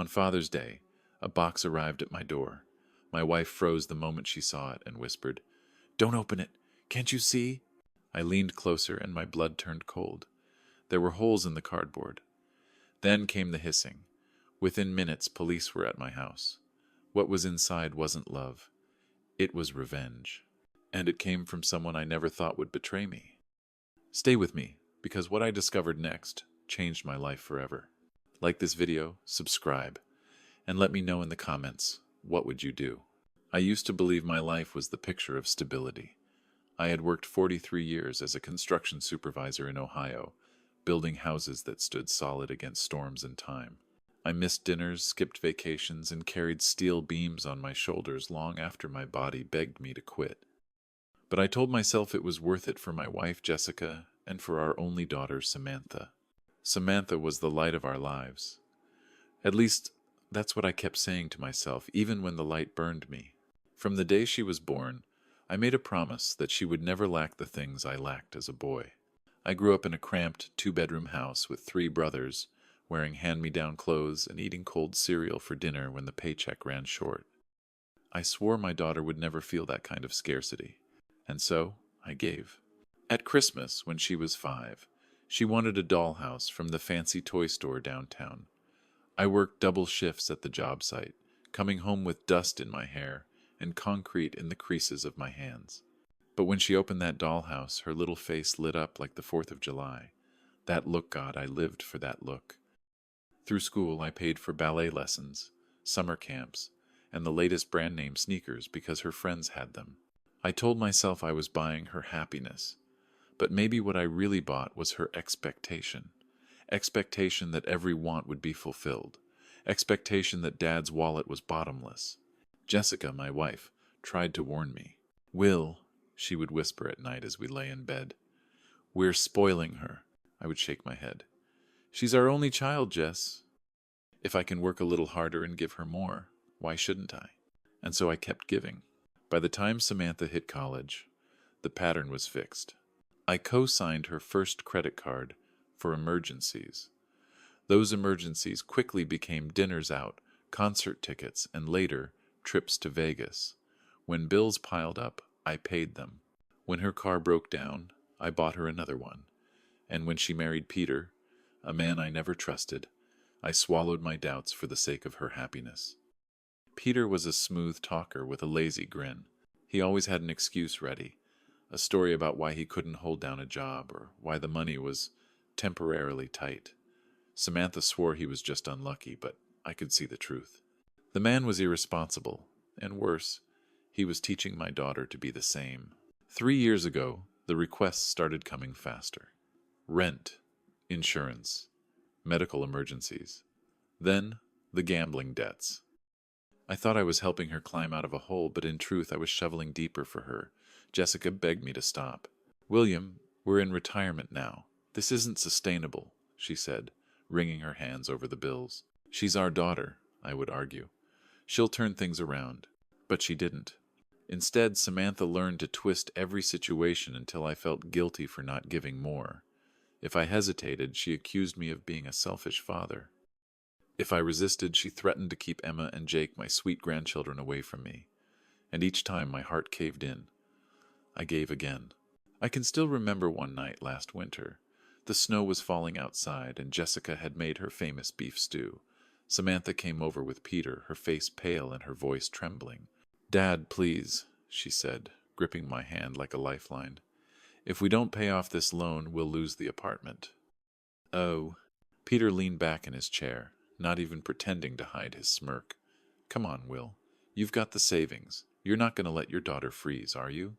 On Father's Day, a box arrived at my door. My wife froze the moment she saw it and whispered, "Don't open it. Can't you see?" I leaned closer and my blood turned cold. There were holes in the cardboard. Then came the hissing. Within minutes, police were at my house. What was inside wasn't love. It was revenge. And it came from someone I never thought would betray me. Stay with me, because what I discovered next changed my life forever. Like this video, subscribe, and let me know in the comments, what would you do? I used to believe my life was the picture of stability. I had worked 43 years as a construction supervisor in Ohio, building houses that stood solid against storms and time. I missed dinners, skipped vacations, and carried steel beams on my shoulders long after my body begged me to quit. But I told myself it was worth it for my wife, Jessica, and for our only daughter, Samantha. Samantha was the light of our lives. At least, that's what I kept saying to myself, even when the light burned me. From the day she was born, I made a promise that she would never lack the things I lacked as a boy. I grew up in a cramped, two-bedroom house with 3 brothers, wearing hand-me-down clothes and eating cold cereal for dinner when the paycheck ran short. I swore my daughter would never feel that kind of scarcity, and so I gave. At Christmas, when she was 5, she wanted a dollhouse from the fancy toy store downtown. I worked double shifts at the job site, coming home with dust in my hair and concrete in the creases of my hands. But when she opened that dollhouse, her little face lit up like the 4th of July. That look, God, I lived for that look. Through school, I paid for ballet lessons, summer camps, and the latest brand name sneakers because her friends had them. I told myself I was buying her happiness, but maybe what I really bought was her expectation. Expectation that every want would be fulfilled. Expectation that Dad's wallet was bottomless. Jessica, my wife, tried to warn me. "Will," she would whisper at night as we lay in bed. "We're spoiling her." I would shake my head. "She's our only child, Jess. If I can work a little harder and give her more, why shouldn't I?" And so I kept giving. By the time Samantha hit college, the pattern was fixed. I co-signed her first credit card for emergencies. Those emergencies quickly became dinners out, concert tickets, and later, trips to Vegas. When bills piled up, I paid them. When her car broke down, I bought her another one. And when she married Peter, a man I never trusted, I swallowed my doubts for the sake of her happiness. Peter was a smooth talker with a lazy grin. He always had an excuse ready, a story about why he couldn't hold down a job or why the money was temporarily tight. Samantha swore he was just unlucky, but I could see the truth. The man was irresponsible, and worse, he was teaching my daughter to be the same. 3 years ago, the requests started coming faster. Rent, insurance, medical emergencies. Then, the gambling debts. I thought I was helping her climb out of a hole, but in truth I was shoveling deeper for her. Jessica begged me to stop. "William, we're in retirement now. This isn't sustainable," she said, wringing her hands over the bills. "She's our daughter," I would argue. "She'll turn things around." But she didn't. Instead, Samantha learned to twist every situation until I felt guilty for not giving more. If I hesitated, she accused me of being a selfish father. If I resisted, she threatened to keep Emma and Jake, my sweet grandchildren, away from me. And each time my heart caved in. I gave again. I can still remember one night last winter. The snow was falling outside, and Jessica had made her famous beef stew. Samantha came over with Peter, her face pale and her voice trembling. "Dad, please," she said, gripping my hand like a lifeline. "If we don't pay off this loan, we'll lose the apartment." "Oh." Peter leaned back in his chair, not even pretending to hide his smirk. "Come on, Will. You've got the savings. You're not going to let your daughter freeze, are you?"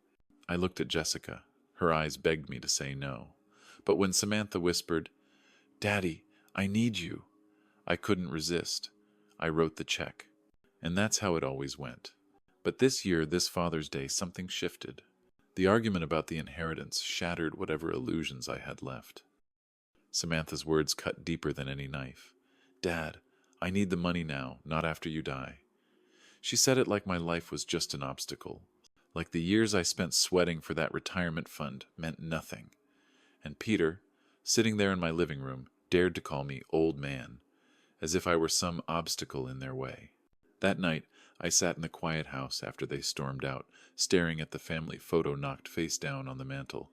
I looked at Jessica. Her eyes begged me to say no. But when Samantha whispered, "Daddy, I need you," I couldn't resist. I wrote the check. And that's how it always went. But this year, this Father's Day, something shifted. The argument about the inheritance shattered whatever illusions I had left. Samantha's words cut deeper than any knife. "Dad, I need the money now, not after you die." She said it like my life was just an obstacle, like the years I spent sweating for that retirement fund meant nothing. And Peter, sitting there in my living room, dared to call me old man, as if I were some obstacle in their way. That night, I sat in the quiet house after they stormed out, staring at the family photo knocked face down on the mantel.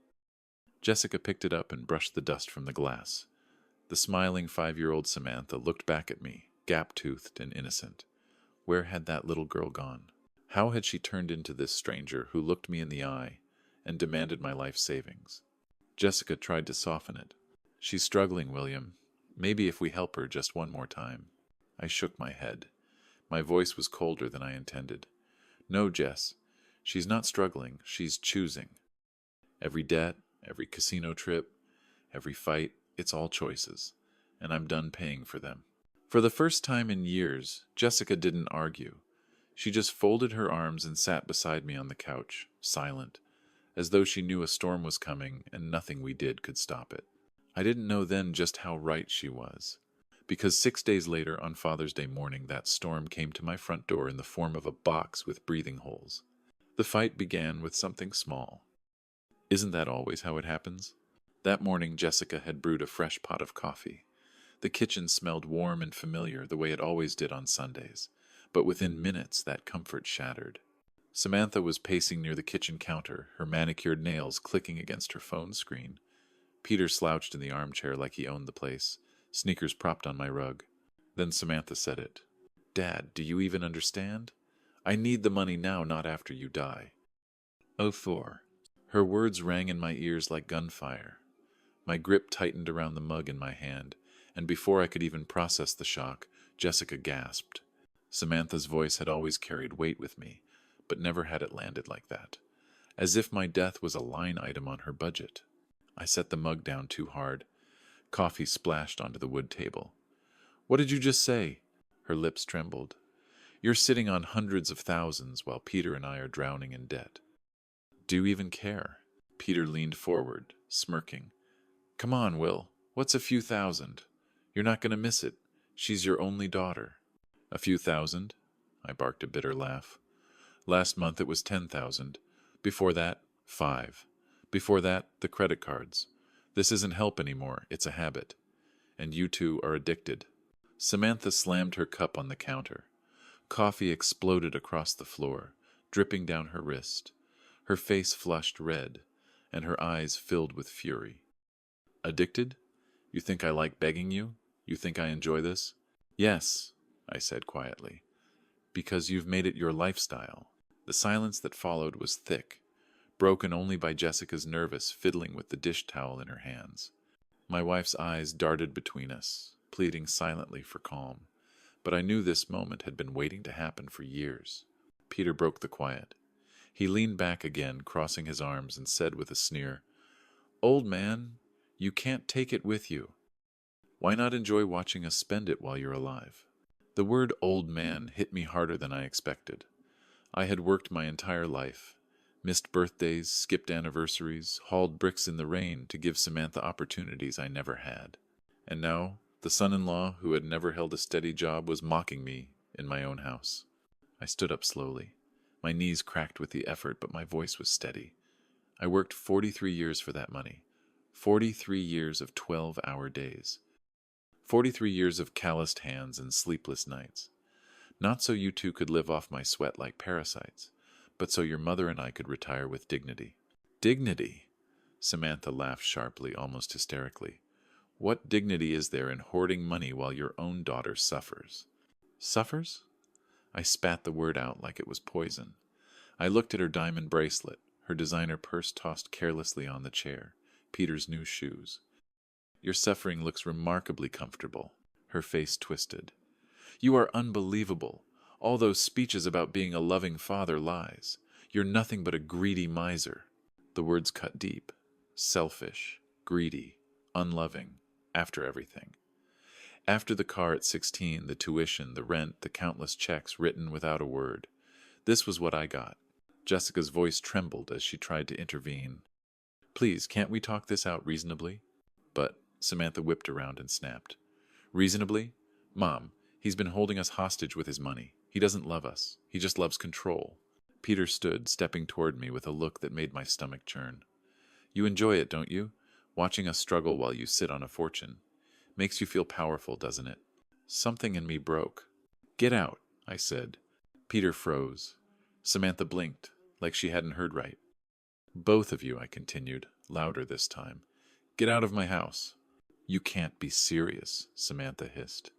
Jessica picked it up and brushed the dust from the glass. The smiling 5-year-old Samantha looked back at me, gap-toothed and innocent. Where had that little girl gone? How had she turned into this stranger who looked me in the eye and demanded my life savings? Jessica tried to soften it. "She's struggling, William. Maybe if we help her just one more time." I shook my head. My voice was colder than I intended. "No, Jess. She's not struggling. She's choosing. Every debt, every casino trip, every fight, it's all choices. And I'm done paying for them." For the first time in years, Jessica didn't argue. She just folded her arms and sat beside me on the couch, silent, as though she knew a storm was coming and nothing we did could stop it. I didn't know then just how right she was, because 6 days later, on Father's Day morning, that storm came to my front door in the form of a box with breathing holes. The fight began with something small. Isn't that always how it happens? That morning, Jessica had brewed a fresh pot of coffee. The kitchen smelled warm and familiar the way it always did on Sundays, but within minutes that comfort shattered. Samantha was pacing near the kitchen counter, her manicured nails clicking against her phone screen. Peter slouched in the armchair like he owned the place, sneakers propped on my rug. Then Samantha said it. "Dad, do you even understand? I need the money now, not after you die." "Oh, Thor." Her words rang in my ears like gunfire. My grip tightened around the mug in my hand, and before I could even process the shock, Jessica gasped. Samantha's voice had always carried weight with me, but never had it landed like that. As if my death was a line item on her budget. I set the mug down too hard. Coffee splashed onto the wood table. "What did you just say?" Her lips trembled. "You're sitting on hundreds of thousands while Peter and I are drowning in debt." "Do you even care?" Peter leaned forward, smirking. "Come on, Will. What's a few thousand? You're not going to miss it. She's your only daughter." "A few thousand?" I barked a bitter laugh. "Last month it was 10,000. Before that, 5. Before that, the credit cards. This isn't help anymore, it's a habit. And you two are addicted." Samantha slammed her cup on the counter. Coffee exploded across the floor, dripping down her wrist. Her face flushed red, and her eyes filled with fury. "Addicted? You think I like begging you? You think I enjoy this?" "Yes," I said quietly. "Because you've made it your lifestyle." The silence that followed was thick, broken only by Jessica's nervous fiddling with the dish towel in her hands. My wife's eyes darted between us, pleading silently for calm, but I knew this moment had been waiting to happen for years. Peter broke the quiet. He leaned back again, crossing his arms, and said with a sneer, "Old man, you can't take it with you. Why not enjoy watching us spend it while you're alive?" The word "old man" hit me harder than I expected. I had worked my entire life, missed birthdays, skipped anniversaries, hauled bricks in the rain to give Samantha opportunities I never had. And now, the son-in-law who had never held a steady job was mocking me in my own house. I stood up slowly. My knees cracked with the effort, but my voice was steady. I worked 43 years for that money. 43 years of 12-hour days. 43 years of calloused hands and sleepless nights. Not so you two could live off my sweat like parasites, but so your mother and I could retire with dignity. "Dignity?" Samantha laughed sharply, almost hysterically. "What dignity is there in hoarding money while your own daughter suffers?" "Suffers?" I spat the word out like it was poison. I looked at her diamond bracelet, her designer purse tossed carelessly on the chair, Peter's new shoes. "Your suffering looks remarkably comfortable." Her face twisted. "You are unbelievable. All those speeches about being a loving father lies. You're nothing but a greedy miser." The words cut deep. Selfish, greedy, unloving, after everything. After the car at 16, the tuition, the rent, the countless checks written without a word. This was what I got. Jessica's voice trembled as she tried to intervene. "Please, can't we talk this out reasonably?" But Samantha whipped around and snapped. "Reasonably? Mom, he's been holding us hostage with his money. He doesn't love us. He just loves control." Peter stood, stepping toward me with a look that made my stomach churn. "You enjoy it, don't you? Watching us struggle while you sit on a fortune. Makes you feel powerful, doesn't it?" Something in me broke. "Get out," I said. Peter froze. Samantha blinked, like she hadn't heard right. "Both of you," I continued, louder this time. "Get out of my house." "You can't be serious," Samantha hissed.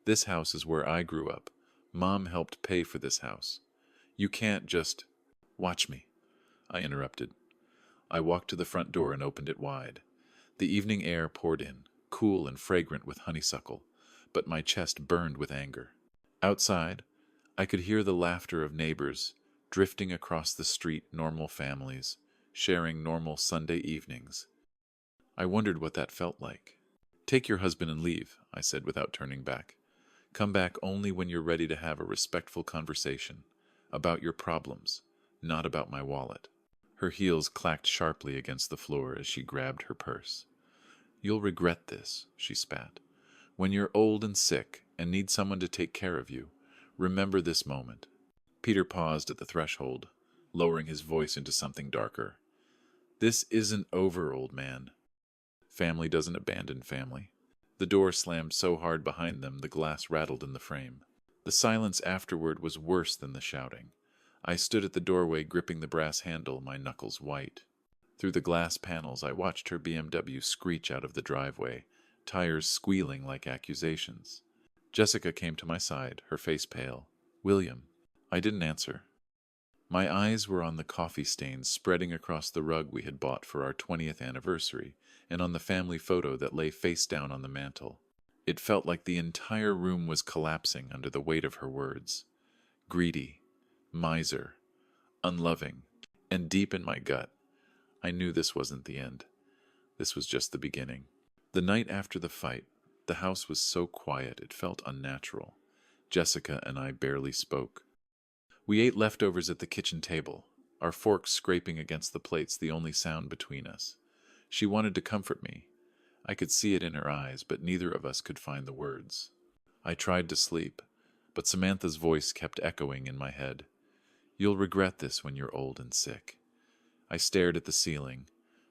"This house is where I grew up. Mom helped pay for this house. You can't just—" "Watch me," I interrupted. I walked to the front door and opened it wide. The evening air poured in, cool and fragrant with honeysuckle, but my chest burned with anger. Outside, I could hear the laughter of neighbors, drifting across the street, normal families, sharing normal Sunday evenings. I wondered what that felt like. "Take your husband and leave," I said without turning back. "Come back only when you're ready to have a respectful conversation about your problems, not about my wallet." Her heels clacked sharply against the floor as she grabbed her purse. "You'll regret this," she spat. "When you're old and sick and need someone to take care of you, remember this moment." Peter paused at the threshold, lowering his voice into something darker. "This isn't over, old man. Family doesn't abandon family." The door slammed so hard behind them the glass rattled in the frame. The silence afterward was worse than the shouting. I stood at the doorway gripping the brass handle, my knuckles white. Through the glass panels I watched her BMW screech out of the driveway, tires squealing like accusations. Jessica came to my side, her face pale. "William." I didn't answer. My eyes were on the coffee stains spreading across the rug we had bought for our 20th anniversary, and on the family photo that lay face down on the mantel. It felt like the entire room was collapsing under the weight of her words. Greedy, miser, unloving, and deep in my gut, I knew this wasn't the end. This was just the beginning. The night after the fight, the house was so quiet it felt unnatural. Jessica and I barely spoke. We ate leftovers at the kitchen table, our forks scraping against the plates the only sound between us. She wanted to comfort me. I could see it in her eyes, but neither of us could find the words. I tried to sleep, but Samantha's voice kept echoing in my head. "You'll regret this when you're old and sick." I stared at the ceiling,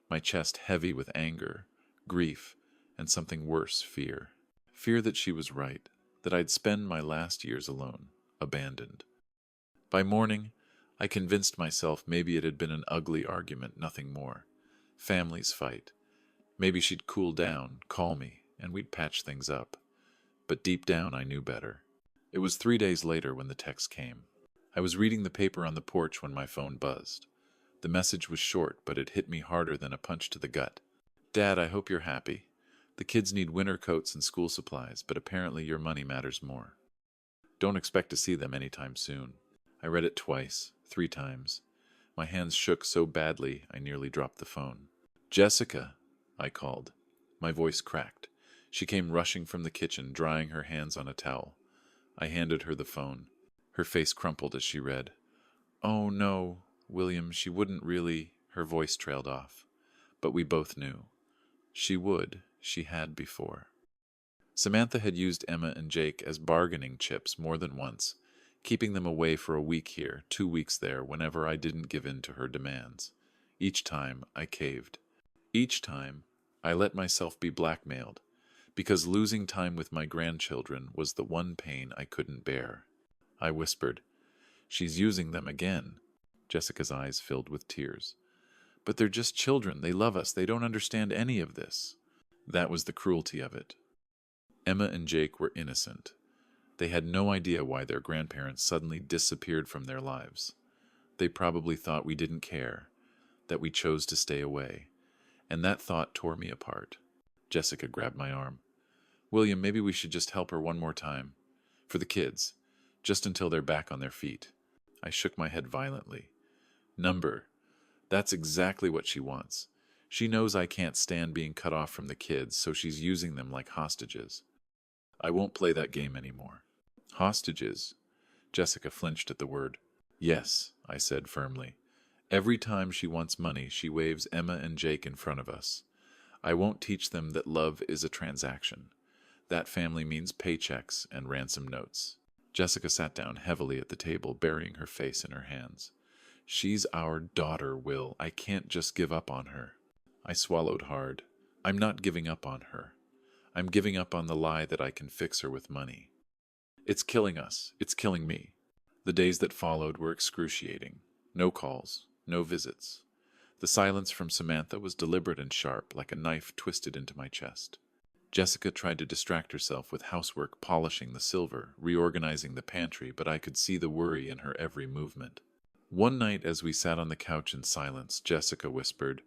my chest heavy with anger, grief, and something worse, fear. Fear that she was right, that I'd spend my last years alone, abandoned. By morning, I convinced myself maybe it had been an ugly argument, nothing more. Families fight. Maybe she'd cool down, call me, and we'd patch things up. But deep down I knew better. It was 3 days later when the text came. I was reading the paper on the porch when my phone buzzed. The message was short, but it hit me harder than a punch to the gut. "Dad, I hope you're happy. The kids need winter coats and school supplies, but apparently your money matters more. Don't expect to see them anytime soon." I read it twice, 3 times. My hands shook so badly I nearly dropped the phone. "Jessica," I called. My voice cracked. She came rushing from the kitchen, drying her hands on a towel. I handed her the phone. Her face crumpled as she read. "Oh, no, William, she wouldn't really—" Her voice trailed off. But we both knew. She would. She had before. Samantha had used Emma and Jake as bargaining chips more than once, keeping them away for a week here, 2 weeks there, whenever I didn't give in to her demands. Each time, I caved. Each time, I let myself be blackmailed, because losing time with my grandchildren was the one pain I couldn't bear. I whispered, "She's using them again." Jessica's eyes filled with tears. "But they're just children. They love us. They don't understand any of this." That was the cruelty of it. Emma and Jake were innocent. They had no idea why their grandparents suddenly disappeared from their lives. They probably thought we didn't care, that we chose to stay away, and that thought tore me apart. Jessica grabbed my arm. "William, maybe we should just help her one more time. For the kids, just until they're back on their feet." I shook my head violently. "Number. That's exactly what she wants. She knows I can't stand being cut off from the kids, so she's using them like hostages. I won't play that game anymore." "Hostages?" Jessica flinched at the word. "Yes," I said firmly. "Every time she wants money, she waves Emma and Jake in front of us. I won't teach them that love is a transaction. That family means paychecks and ransom notes." Jessica sat down heavily at the table, burying her face in her hands. "She's our daughter, Will. I can't just give up on her." I swallowed hard. "I'm not giving up on her. I'm giving up on the lie that I can fix her with money. It's killing us. It's killing me. The days that followed were excruciating. No calls, no visits. The silence from Samantha was deliberate and sharp, like a knife twisted into my chest. Jessica tried to distract herself with housework, polishing the silver, reorganizing the pantry, but I could see the worry in her every movement. One night, as we sat on the couch in silence, Jessica whispered,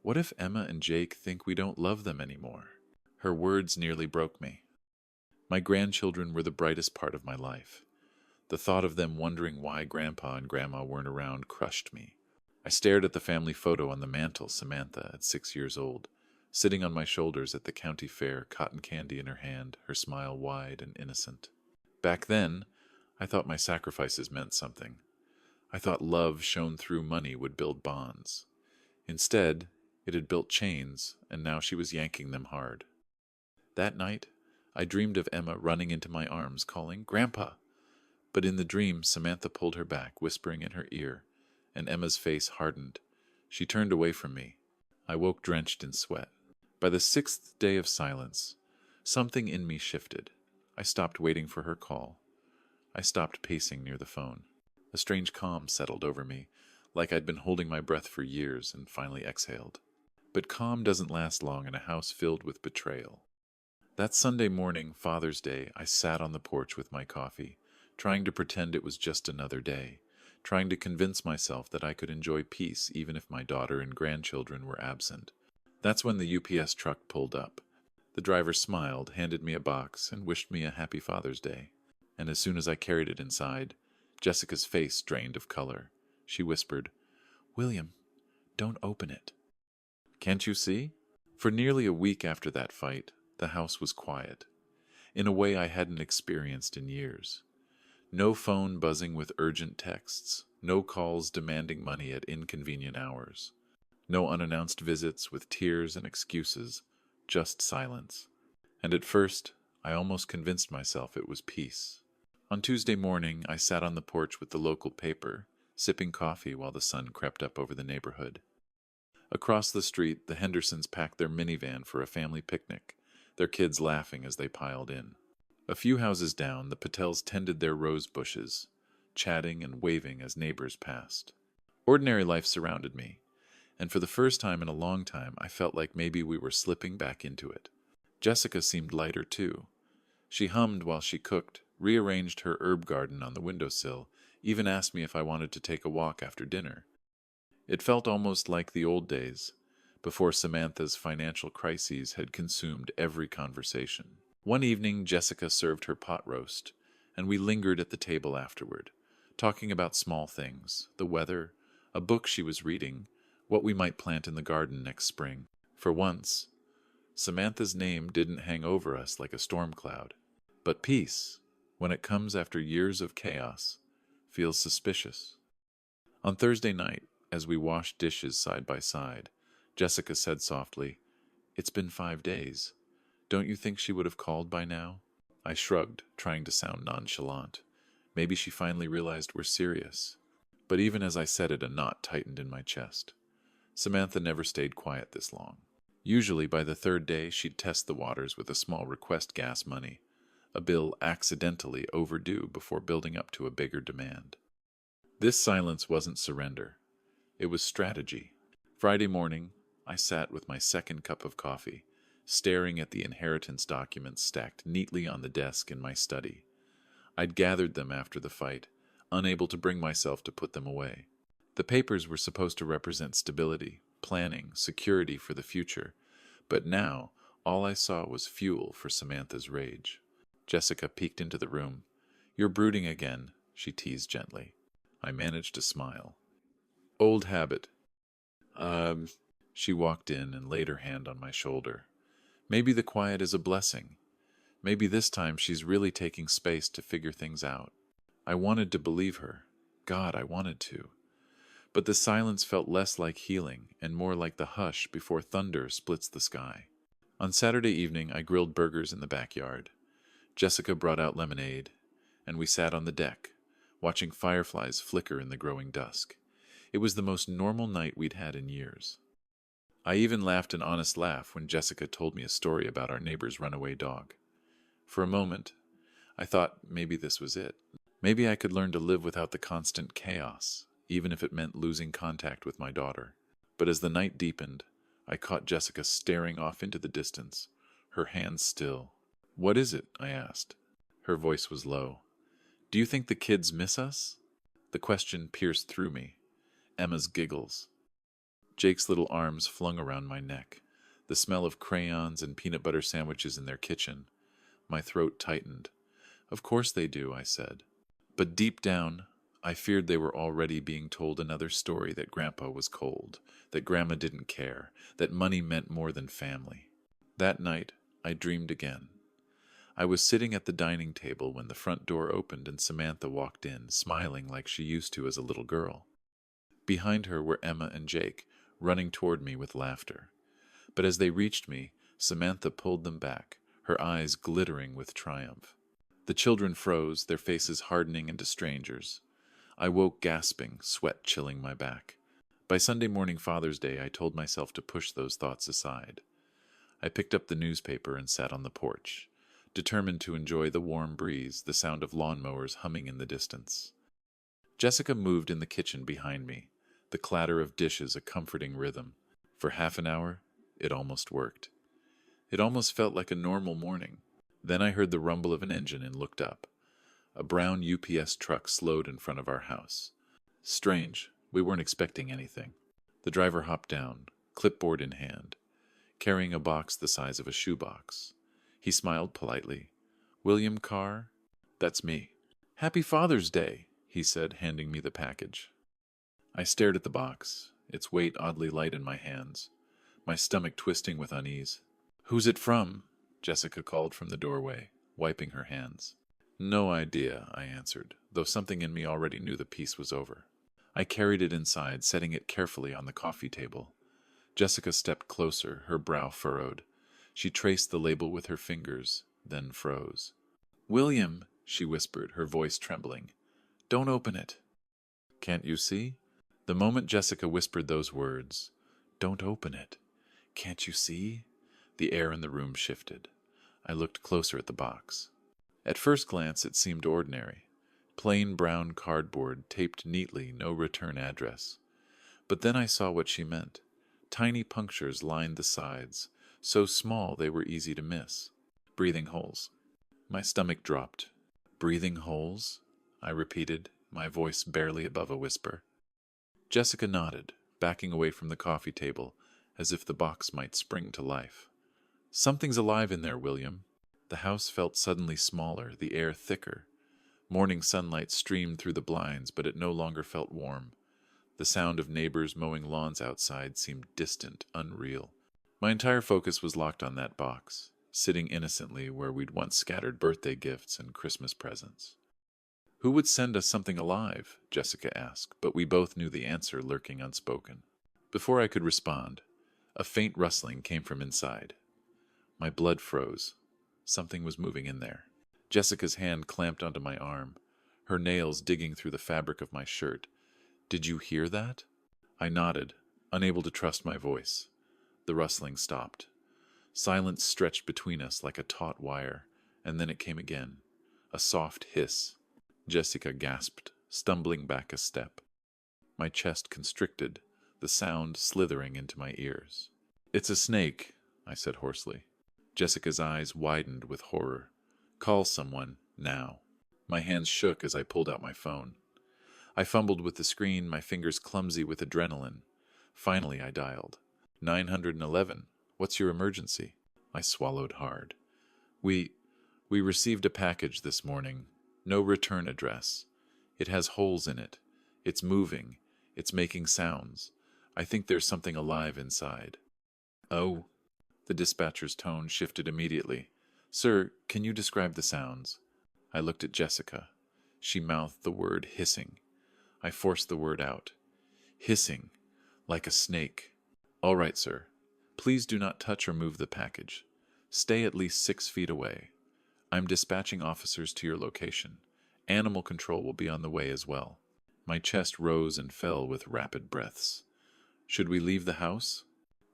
"What if Emma and Jake think we don't love them anymore?" Her words nearly broke me. My grandchildren were the brightest part of my life. The thought of them wondering why Grandpa and Grandma weren't around crushed me. I stared at the family photo on the mantel, Samantha, at 6 years old, sitting on my shoulders at the county fair, cotton candy in her hand, her smile wide and innocent. Back then, I thought my sacrifices meant something. I thought love shown through money would build bonds. Instead, it had built chains, and now she was yanking them hard. That night, I dreamed of Emma running into my arms, calling, "Grandpa!" But in the dream, Samantha pulled her back, whispering in her ear, and Emma's face hardened. She turned away from me. I woke drenched in sweat. By the 6th day of silence, something in me shifted. I stopped waiting for her call. I stopped pacing near the phone. A strange calm settled over me, like I'd been holding my breath for years, and finally exhaled. But calm doesn't last long in a house filled with betrayal. That Sunday morning, Father's Day, I sat on the porch with my coffee, trying to pretend it was just another day, trying to convince myself that I could enjoy peace even if my daughter and grandchildren were absent. That's when the UPS truck pulled up. The driver smiled, handed me a box, and wished me a happy Father's Day. And as soon as I carried it inside, Jessica's face drained of color. She whispered, "William, don't open it." Can't you see? For nearly a week after that fight, the house was quiet, in a way I hadn't experienced in years. No phone buzzing with urgent texts, no calls demanding money at inconvenient hours, no unannounced visits with tears and excuses, just silence. And at first, I almost convinced myself it was peace. On Tuesday morning, I sat on the porch with the local paper, sipping coffee while the sun crept up over the neighborhood. Across the street, the Hendersons packed their minivan for a family picnic, their kids laughing as they piled in. A few houses down, the Patels tended their rose bushes, chatting and waving as neighbors passed. Ordinary life surrounded me, and for the first time in a long time, I felt like maybe we were slipping back into it. Jessica seemed lighter, too. She hummed while she cooked, rearranged her herb garden on the windowsill, even asked me if I wanted to take a walk after dinner. It felt almost like the old days, before Samantha's financial crises had consumed every conversation. One evening, Jessica served her pot roast, and we lingered at the table afterward, talking about small things, the weather, a book she was reading, what we might plant in the garden next spring. For once, Samantha's name didn't hang over us like a storm cloud. But peace, when it comes after years of chaos, feels suspicious. On Thursday night, as we washed dishes side by side, Jessica said softly, "It's been 5 days. Don't you think she would have called by now?" I shrugged, trying to sound nonchalant. Maybe she finally realized we're serious. But even as I said it, a knot tightened in my chest. Samantha never stayed quiet this long. Usually by the 3rd day, she'd test the waters with a small request gas money, a bill accidentally overdue before building up to a bigger demand. This silence wasn't surrender. It was strategy. Friday morning, I sat with my second cup of coffee, staring at the inheritance documents stacked neatly on the desk in my study. I'd gathered them after the fight, unable to bring myself to put them away. The papers were supposed to represent stability, planning, security for the future, but now all I saw was fuel for Samantha's rage. Jessica peeked into the room. "You're brooding again," she teased gently. I managed to smile. "Old habit." She walked in and laid her hand on my shoulder. Maybe the quiet is a blessing. Maybe this time she's really taking space to figure things out. I wanted to believe her. God, I wanted to. But the silence felt less like healing and more like the hush before thunder splits the sky. On Saturday evening, I grilled burgers in the backyard. Jessica brought out lemonade, and we sat on the deck, watching fireflies flicker in the growing dusk. It was the most normal night we'd had in years. I even laughed an honest laugh when Jessica told me a story about our neighbor's runaway dog. For a moment, I thought maybe this was it. Maybe I could learn to live without the constant chaos, even if it meant losing contact with my daughter. But as the night deepened, I caught Jessica staring off into the distance, her hands still. "What is it?" I asked. Her voice was low. "Do you think the kids miss us?" The question pierced through me. Emma's giggles. Jake's little arms flung around my neck. The smell of crayons and peanut butter sandwiches in their kitchen. My throat tightened. "Of course they do," I said. But deep down, I feared they were already being told another story that Grandpa was cold, that Grandma didn't care, that money meant more than family. That night, I dreamed again. I was sitting at the dining table when the front door opened and Samantha walked in, smiling like she used to as a little girl. Behind her were Emma and Jake, running toward me with laughter. But as they reached me, Samantha pulled them back, her eyes glittering with triumph. The children froze, their faces hardening into strangers. I woke gasping, sweat chilling my back. By Sunday morning Father's Day, I told myself to push those thoughts aside. I picked up the newspaper and sat on the porch, determined to enjoy the warm breeze, the sound of lawnmowers humming in the distance. Jessica moved in the kitchen behind me, the clatter of dishes a comforting rhythm. For half an hour, it almost worked. It almost felt like a normal morning. Then I heard the rumble of an engine and looked up. A brown UPS truck slowed in front of our house. Strange, we weren't expecting anything. The driver hopped down, clipboard in hand, carrying a box the size of a shoebox. He smiled politely. "William Carr?" "That's me." "Happy Father's Day," he said, handing me the package. I stared at the box, its weight oddly light in my hands, my stomach twisting with unease. "Who's it from?" Jessica called from the doorway, wiping her hands. "No idea," I answered, though something in me already knew the piece was over. I carried it inside, setting it carefully on the coffee table. Jessica stepped closer, her brow furrowed. She traced the label with her fingers, then froze. "William," she whispered, her voice trembling. "Don't open it." "Can't you see?" The moment Jessica whispered those words, "Don't open it. Can't you see?" the air in the room shifted. I looked closer at the box. At first glance, it seemed ordinary. Plain brown cardboard, taped neatly, no return address. But then I saw what she meant. Tiny punctures lined the sides, so small they were easy to miss. Breathing holes. My stomach dropped. "Breathing holes?" I repeated, my voice barely above a whisper. Jessica nodded, backing away from the coffee table, as if the box might spring to life. "Something's alive in there, William." The house felt suddenly smaller, the air thicker. Morning sunlight streamed through the blinds, but it no longer felt warm. The sound of neighbors mowing lawns outside seemed distant, unreal. My entire focus was locked on that box, sitting innocently where we'd once scattered birthday gifts and Christmas presents. "Who would send us something alive?" Jessica asked, but we both knew the answer lurking unspoken. Before I could respond, a faint rustling came from inside. My blood froze. Something was moving in there. Jessica's hand clamped onto my arm, her nails digging through the fabric of my shirt. "Did you hear that?" I nodded, unable to trust my voice. The rustling stopped. Silence stretched between us like a taut wire, and then it came again. A soft hiss. Jessica gasped, stumbling back a step. My chest constricted, the sound slithering into my ears. "It's a snake," I said hoarsely. Jessica's eyes widened with horror. "Call someone, now." My hands shook as I pulled out my phone. I fumbled with the screen, my fingers clumsy with adrenaline. Finally, I dialed. 911. "What's your emergency?" I swallowed hard. We received a package this morning. No return address. It has holes in it. It's moving. It's making sounds. I think there's something alive inside." "Oh." The dispatcher's tone shifted immediately. "Sir, can you describe the sounds?" I looked at Jessica. She mouthed the word hissing. I forced the word out. "Hissing. Like a snake." "All right, sir. Please do not touch or move the package. Stay at least 6 feet away. I'm dispatching officers to your location. Animal control will be on the way as well." My chest rose and fell with rapid breaths. "Should we leave the house?"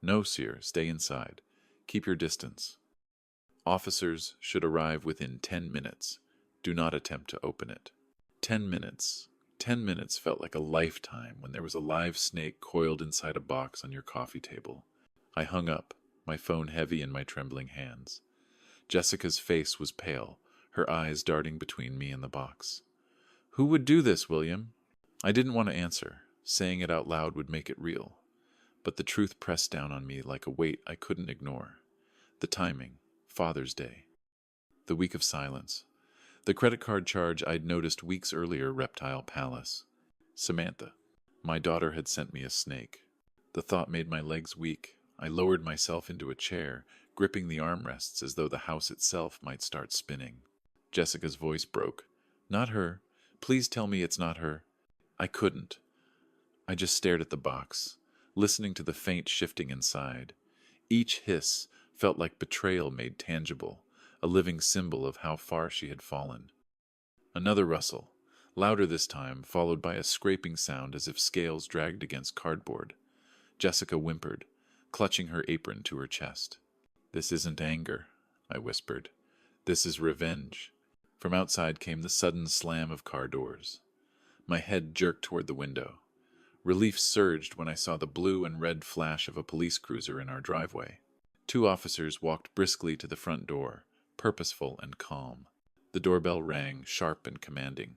No, sir, stay inside. Keep your distance. Officers should arrive within 10 minutes. Do not attempt to open it. 10 minutes. 10 minutes felt like a lifetime when there was a live snake coiled inside a box on your coffee table. I hung up, my phone heavy in my trembling hands. Jessica's face was pale, her eyes darting between me and the box. Who would do this, William? I didn't want to answer. Saying it out loud would make it real. But the truth pressed down on me like a weight I couldn't ignore. The timing. Father's Day. The week of silence. The credit card charge I'd noticed weeks earlier, Reptile Palace. Samantha. My daughter had sent me a snake. The thought made my legs weak. I lowered myself into a chair, gripping the armrests as though the house itself might start spinning. Jessica's voice broke. Not her. Please tell me it's not her. I couldn't. I just stared at the box, listening to the faint shifting inside. Each hiss felt like betrayal made tangible, a living symbol of how far she had fallen. Another rustle, louder this time, followed by a scraping sound as if scales dragged against cardboard. Jessica whimpered, clutching her apron to her chest. This isn't anger, I whispered. This is revenge. From outside came the sudden slam of car doors. My head jerked toward the window. Relief surged when I saw the blue and red flash of a police cruiser in our driveway. 2 officers walked briskly to the front door, purposeful and calm. The doorbell rang, sharp and commanding.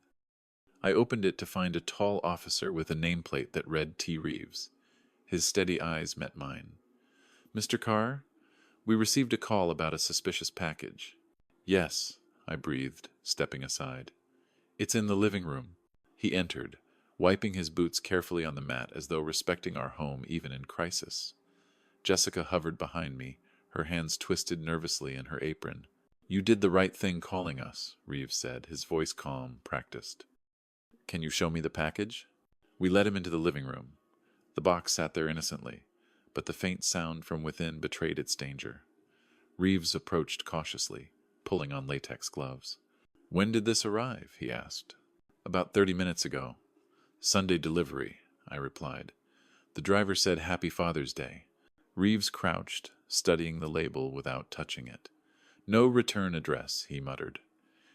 I opened it to find a tall officer with a nameplate that read T. Reeves. His steady eyes met mine. Mr. Carr, we received a call about a suspicious package. Yes, I breathed, stepping aside. It's in the living room. He entered, wiping his boots carefully on the mat as though respecting our home even in crisis. Jessica hovered behind me, her hands twisted nervously in her apron. You did the right thing calling us, Reeves said, his voice calm, practiced. Can you show me the package? We led him into the living room. The box sat there innocently, but the faint sound from within betrayed its danger. Reeves approached cautiously, pulling on latex gloves. When did this arrive? He asked. About 30 minutes ago. Sunday delivery, I replied. The driver said Happy Father's Day. Reeves crouched, studying the label without touching it. No return address, he muttered.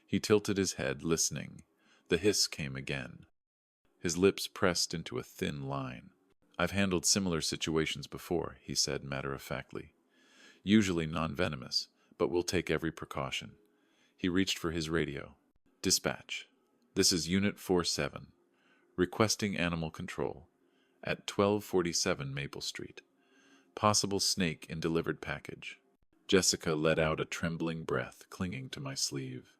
He tilted his head, listening. The hiss came again. His lips pressed into a thin line. I've handled similar situations before, he said matter-of-factly. Usually non-venomous, but we'll take every precaution. He reached for his radio. Dispatch. This is Unit 47. Requesting animal control. At 1247 Maple Street. Possible snake in delivered package. Jessica let out a trembling breath, clinging to my sleeve.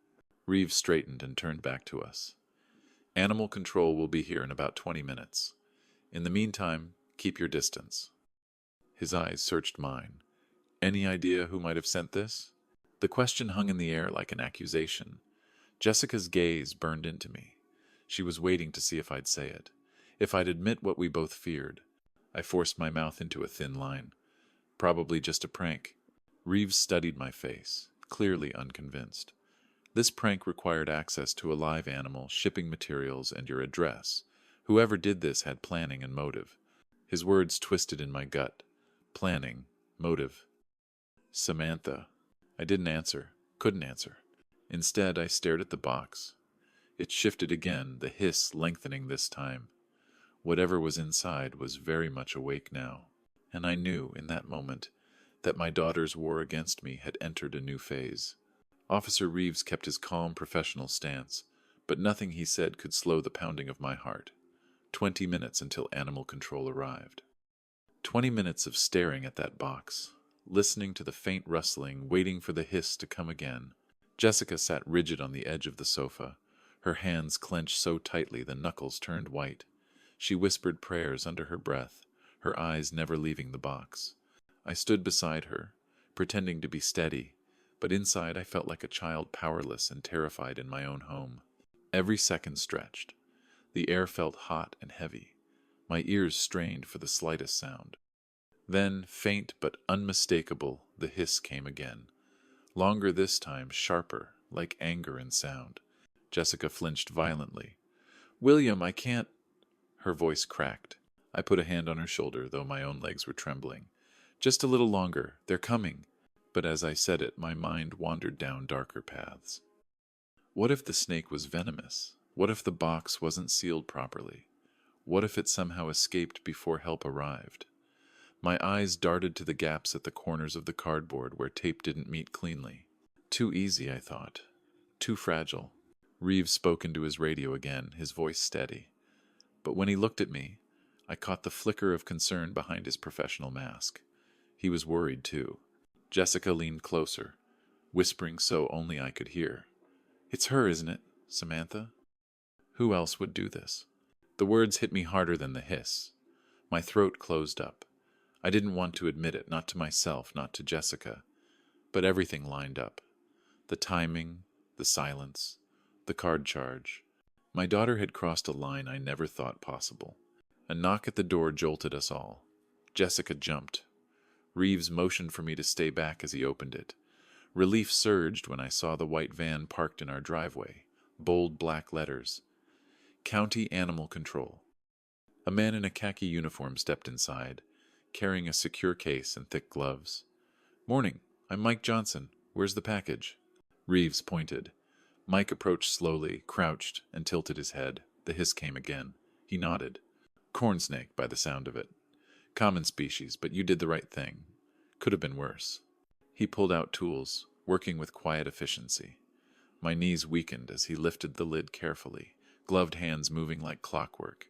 Reeves straightened and turned back to us. Animal control will be here in about 20 minutes. In the meantime, keep your distance. His eyes searched mine. Any idea who might have sent this? The question hung in the air like an accusation. Jessica's gaze burned into me. She was waiting to see if I'd say it, if I'd admit what we both feared. I forced my mouth into a thin line. Probably just a prank. Reeves studied my face, clearly unconvinced. This prank required access to a live animal, shipping materials, and your address. Whoever did this had planning and motive. His words twisted in my gut. Planning, motive. Samantha. I didn't answer, couldn't answer. Instead, I stared at the box. It shifted again, the hiss lengthening this time. Whatever was inside was very much awake now, and I knew, in that moment, that my daughter's war against me had entered a new phase. Officer Reeves kept his calm, professional stance, but nothing he said could slow the pounding of my heart. 20 minutes until animal control arrived. 20 minutes of staring at that box, listening to the faint rustling, waiting for the hiss to come again. Jessica sat rigid on the edge of the sofa, her hands clenched so tightly the knuckles turned white. She whispered prayers under her breath, her eyes never leaving the box. I stood beside her, pretending to be steady, but inside I felt like a child, powerless and terrified in my own home. Every second stretched. The air felt hot and heavy. My ears strained for the slightest sound. Then, faint but unmistakable, the hiss came again. Longer this time, sharper, like anger in sound. Jessica flinched violently. "William, I can't—" Her voice cracked. I put a hand on her shoulder, though my own legs were trembling. Just a little longer. They're coming. But as I said it, my mind wandered down darker paths. What if the snake was venomous? What if the box wasn't sealed properly? What if it somehow escaped before help arrived? My eyes darted to the gaps at the corners of the cardboard where tape didn't meet cleanly. Too easy, I thought. Too fragile. Reeves spoke into his radio again, his voice steady. But when he looked at me, I caught the flicker of concern behind his professional mask. He was worried, too. Jessica leaned closer, whispering so only I could hear. "It's her, isn't it, Samantha?" Who else would do this? The words hit me harder than the hiss. My throat closed up. I didn't want to admit it, not to myself, not to Jessica. But everything lined up. The timing, the silence, the card charge. My daughter had crossed a line I never thought possible. A knock at the door jolted us all. Jessica jumped. Reeves motioned for me to stay back as he opened it. Relief surged when I saw the white van parked in our driveway. Bold black letters. County Animal Control. A man in a khaki uniform stepped inside, carrying a secure case and thick gloves. "Morning. I'm Mike Johnson. Where's the package?" Reeves pointed. Mike approached slowly, crouched, and tilted his head. The hiss came again. He nodded. "Corn snake, by the sound of it. Common species, but you did the right thing. Could have been worse." He pulled out tools, working with quiet efficiency. My knees weakened as he lifted the lid carefully, gloved hands moving like clockwork.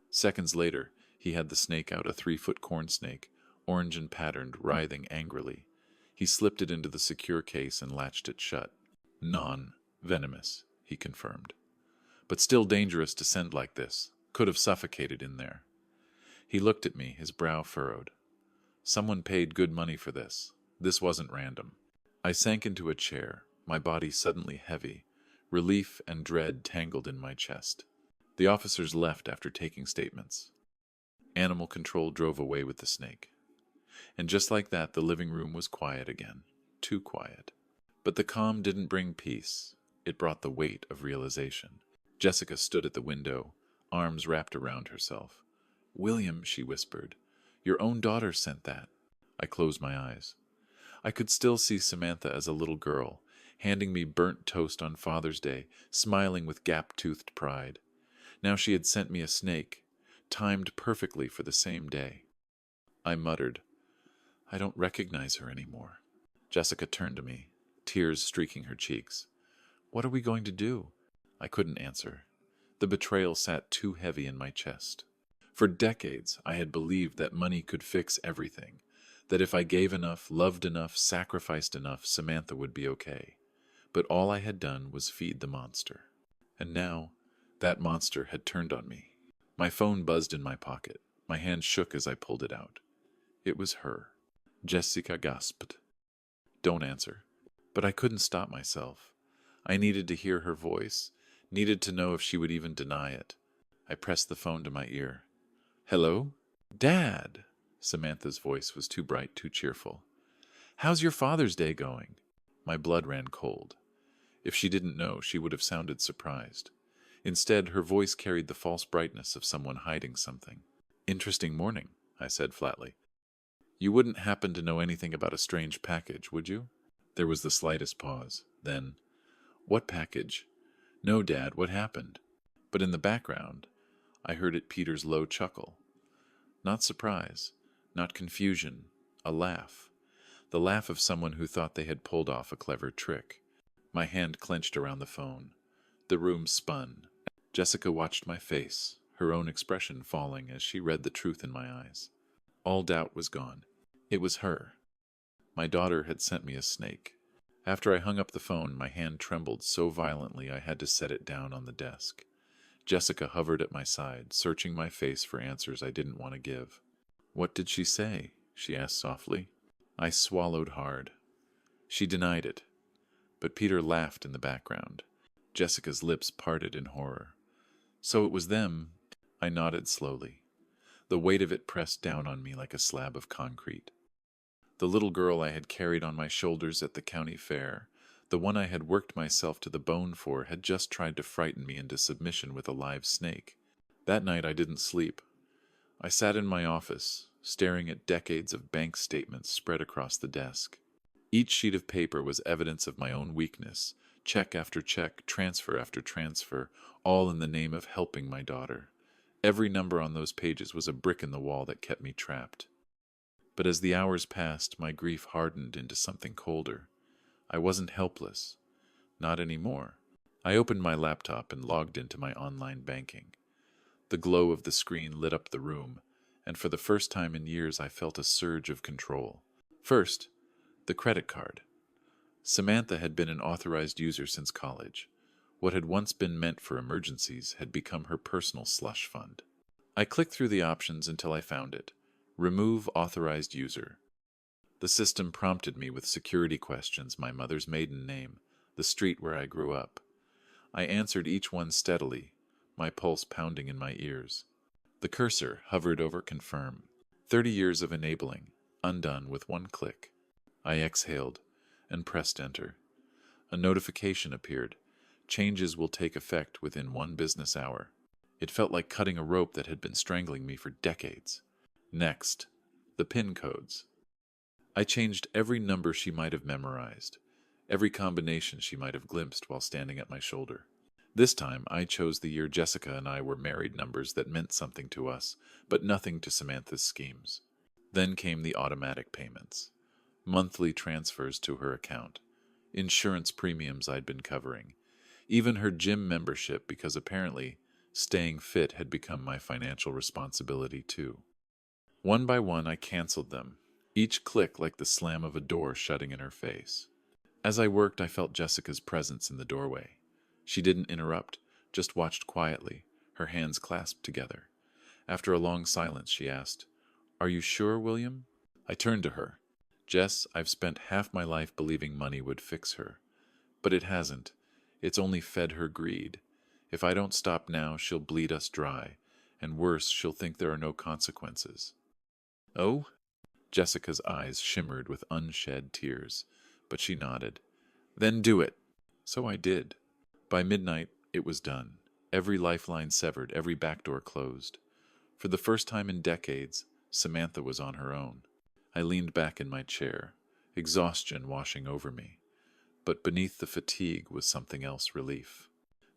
Seconds later, he had the snake out, a 3-foot corn snake, orange and patterned, writhing angrily. He slipped it into the secure case and latched it shut. "Non-venomous," he confirmed. "But still dangerous to send like this. Could have suffocated in there." He looked at me, his brow furrowed. Someone paid good money for this. This wasn't random. I sank into a chair, my body suddenly heavy. Relief and dread tangled in my chest. The officers left after taking statements. Animal Control drove away with the snake. And just like that, the living room was quiet again. Too quiet. But the calm didn't bring peace. It brought the weight of realization. Jessica stood at the window, arms wrapped around herself. "William," she whispered, "your own daughter sent that." I closed my eyes. I could still see Samantha as a little girl, handing me burnt toast on Father's Day, smiling with gap-toothed pride. Now she had sent me a snake, timed perfectly for the same day. I muttered, "I don't recognize her anymore." Jessica turned to me, tears streaking her cheeks. "What are we going to do?" I couldn't answer. The betrayal sat too heavy in my chest. For decades, I had believed that money could fix everything, that if I gave enough, loved enough, sacrificed enough, Samantha would be okay. But all I had done was feed the monster. And now, that monster had turned on me. My phone buzzed in my pocket. My hand shook as I pulled it out. It was her. Jessica gasped. "Don't answer." But I couldn't stop myself. I needed to hear her voice, needed to know if she would even deny it. I pressed the phone to my ear. "Hello? Dad!" Samantha's voice was too bright, too cheerful. "How's your Father's Day going?" My blood ran cold. If she didn't know, she would have sounded surprised. Instead, her voice carried the false brightness of someone hiding something. "Interesting morning," I said flatly. "You wouldn't happen to know anything about a strange package, would you?" There was the slightest pause. Then, "What package?" "No, Dad, what happened?" But in the background, I heard it Peter's low chuckle. Not surprise, not confusion, a laugh. The laugh of someone who thought they had pulled off a clever trick. My hand clenched around the phone. The room spun. Jessica watched my face, her own expression falling as she read the truth in my eyes. All doubt was gone. It was her. My daughter had sent me a snake. After I hung up the phone, my hand trembled so violently I had to set it down on the desk. Jessica hovered at my side, searching my face for answers I didn't want to give. "What did she say?" she asked softly. I swallowed hard. She denied it. But Peter laughed in the background. Jessica's lips parted in horror. "So it was them." I nodded slowly. The weight of it pressed down on me like a slab of concrete. The little girl I had carried on my shoulders at the county fair, the one I had worked myself to the bone for, had just tried to frighten me into submission with a live snake. That night I didn't sleep. I sat in my office, staring at decades of bank statements spread across the desk. Each sheet of paper was evidence of my own weakness, check after check, transfer after transfer, all in the name of helping my daughter. Every number on those pages was a brick in the wall that kept me trapped. But as the hours passed, my grief hardened into something colder. I wasn't helpless. Not anymore. I opened my laptop and logged into my online banking. The glow of the screen lit up the room, and for the first time in years I felt a surge of control. First, the credit card. Samantha had been an authorized user since college. What had once been meant for emergencies had become her personal slush fund. I clicked through the options until I found it. Remove authorized user. The system prompted me with security questions, my mother's maiden name, the street where I grew up. I answered each one steadily, my pulse pounding in my ears. The cursor hovered over confirm. 30 years of enabling, undone with one click. I exhaled and pressed enter. A notification appeared. Changes will take effect within 1 business hour. It felt like cutting a rope that had been strangling me for decades. Next, the PIN codes. I changed every number she might have memorized, every combination she might have glimpsed while standing at my shoulder. This time, I chose the year Jessica and I were married, numbers that meant something to us, but nothing to Samantha's schemes. Then came the automatic payments. Monthly transfers to her account. Insurance premiums I'd been covering. Even her gym membership, because apparently staying fit had become my financial responsibility too. One by one, I canceled them, each click like the slam of a door shutting in her face. As I worked, I felt Jessica's presence in the doorway. She didn't interrupt, just watched quietly, her hands clasped together. After a long silence, she asked, "Are you sure, William?" I turned to her. "Jess, I've spent half my life believing money would fix her. But it hasn't. It's only fed her greed. If I don't stop now, she'll bleed us dry, and worse, she'll think there are no consequences." "Oh?" Jessica's eyes shimmered with unshed tears, but she nodded. "Then do it." So I did. By midnight, it was done. Every lifeline severed, every backdoor closed. For the first time in decades, Samantha was on her own. I leaned back in my chair, exhaustion washing over me. But beneath the fatigue was something else: relief.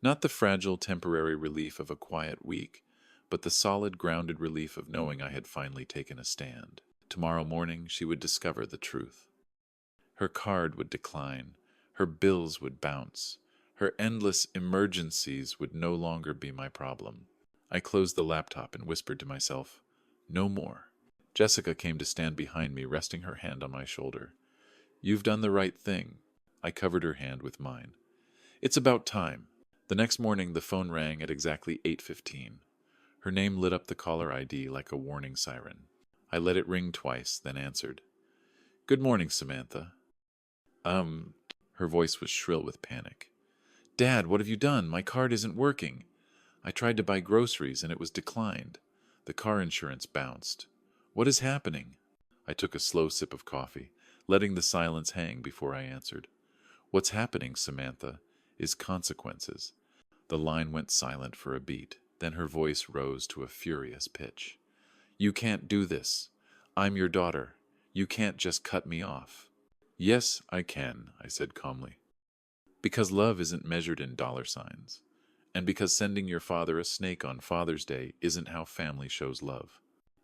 Not the fragile, temporary relief of a quiet week, but the solid, grounded relief of knowing I had finally taken a stand. Tomorrow morning, she would discover the truth. Her card would decline, her bills would bounce, her endless emergencies would no longer be my problem. I closed the laptop and whispered to myself, "No more." Jessica came to stand behind me, resting her hand on my shoulder. "You've done the right thing." I covered her hand with mine. "It's about time." The next morning, the phone rang at exactly 8:15. Her name lit up the caller ID like a warning siren. I let it ring twice, then answered. "Good morning, Samantha." Her voice was shrill with panic. "Dad, what have you done? My card isn't working. I tried to buy groceries and it was declined. The car insurance bounced. What is happening?" I took a slow sip of coffee, letting the silence hang before I answered. "What's happening, Samantha, is consequences." The line went silent for a beat, then her voice rose to a furious pitch. "You can't do this. I'm your daughter. You can't just cut me off." "Yes, I can," I said calmly. "Because love isn't measured in dollar signs. And because sending your father a snake on Father's Day isn't how family shows love."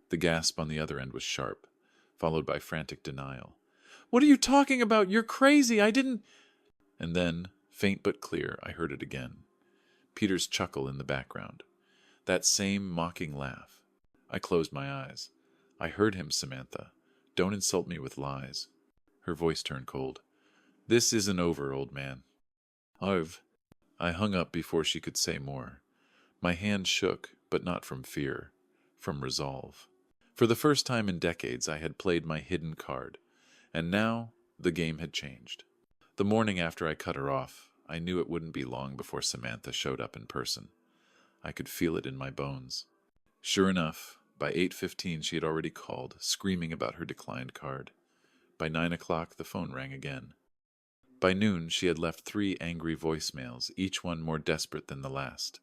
The gasp on the other end was sharp, followed by frantic denial. "What are you talking about? You're crazy. I didn't—" And then, faint but clear, I heard it again. Peter's chuckle in the background. That same mocking laugh. I closed my eyes. "I heard him, Samantha. Don't insult me with lies." Her voice turned cold. "This isn't over, old man." I hung up before she could say more. My hand shook, but not from fear, from resolve. For the first time in decades, I had played my hidden card, and now the game had changed. The morning after I cut her off, I knew it wouldn't be long before Samantha showed up in person. I could feel it in my bones. Sure enough, by 8:15 she had already called, screaming about her declined card. By 9 o'clock, the phone rang again. By noon, she had left 3 angry voicemails, each one more desperate than the last.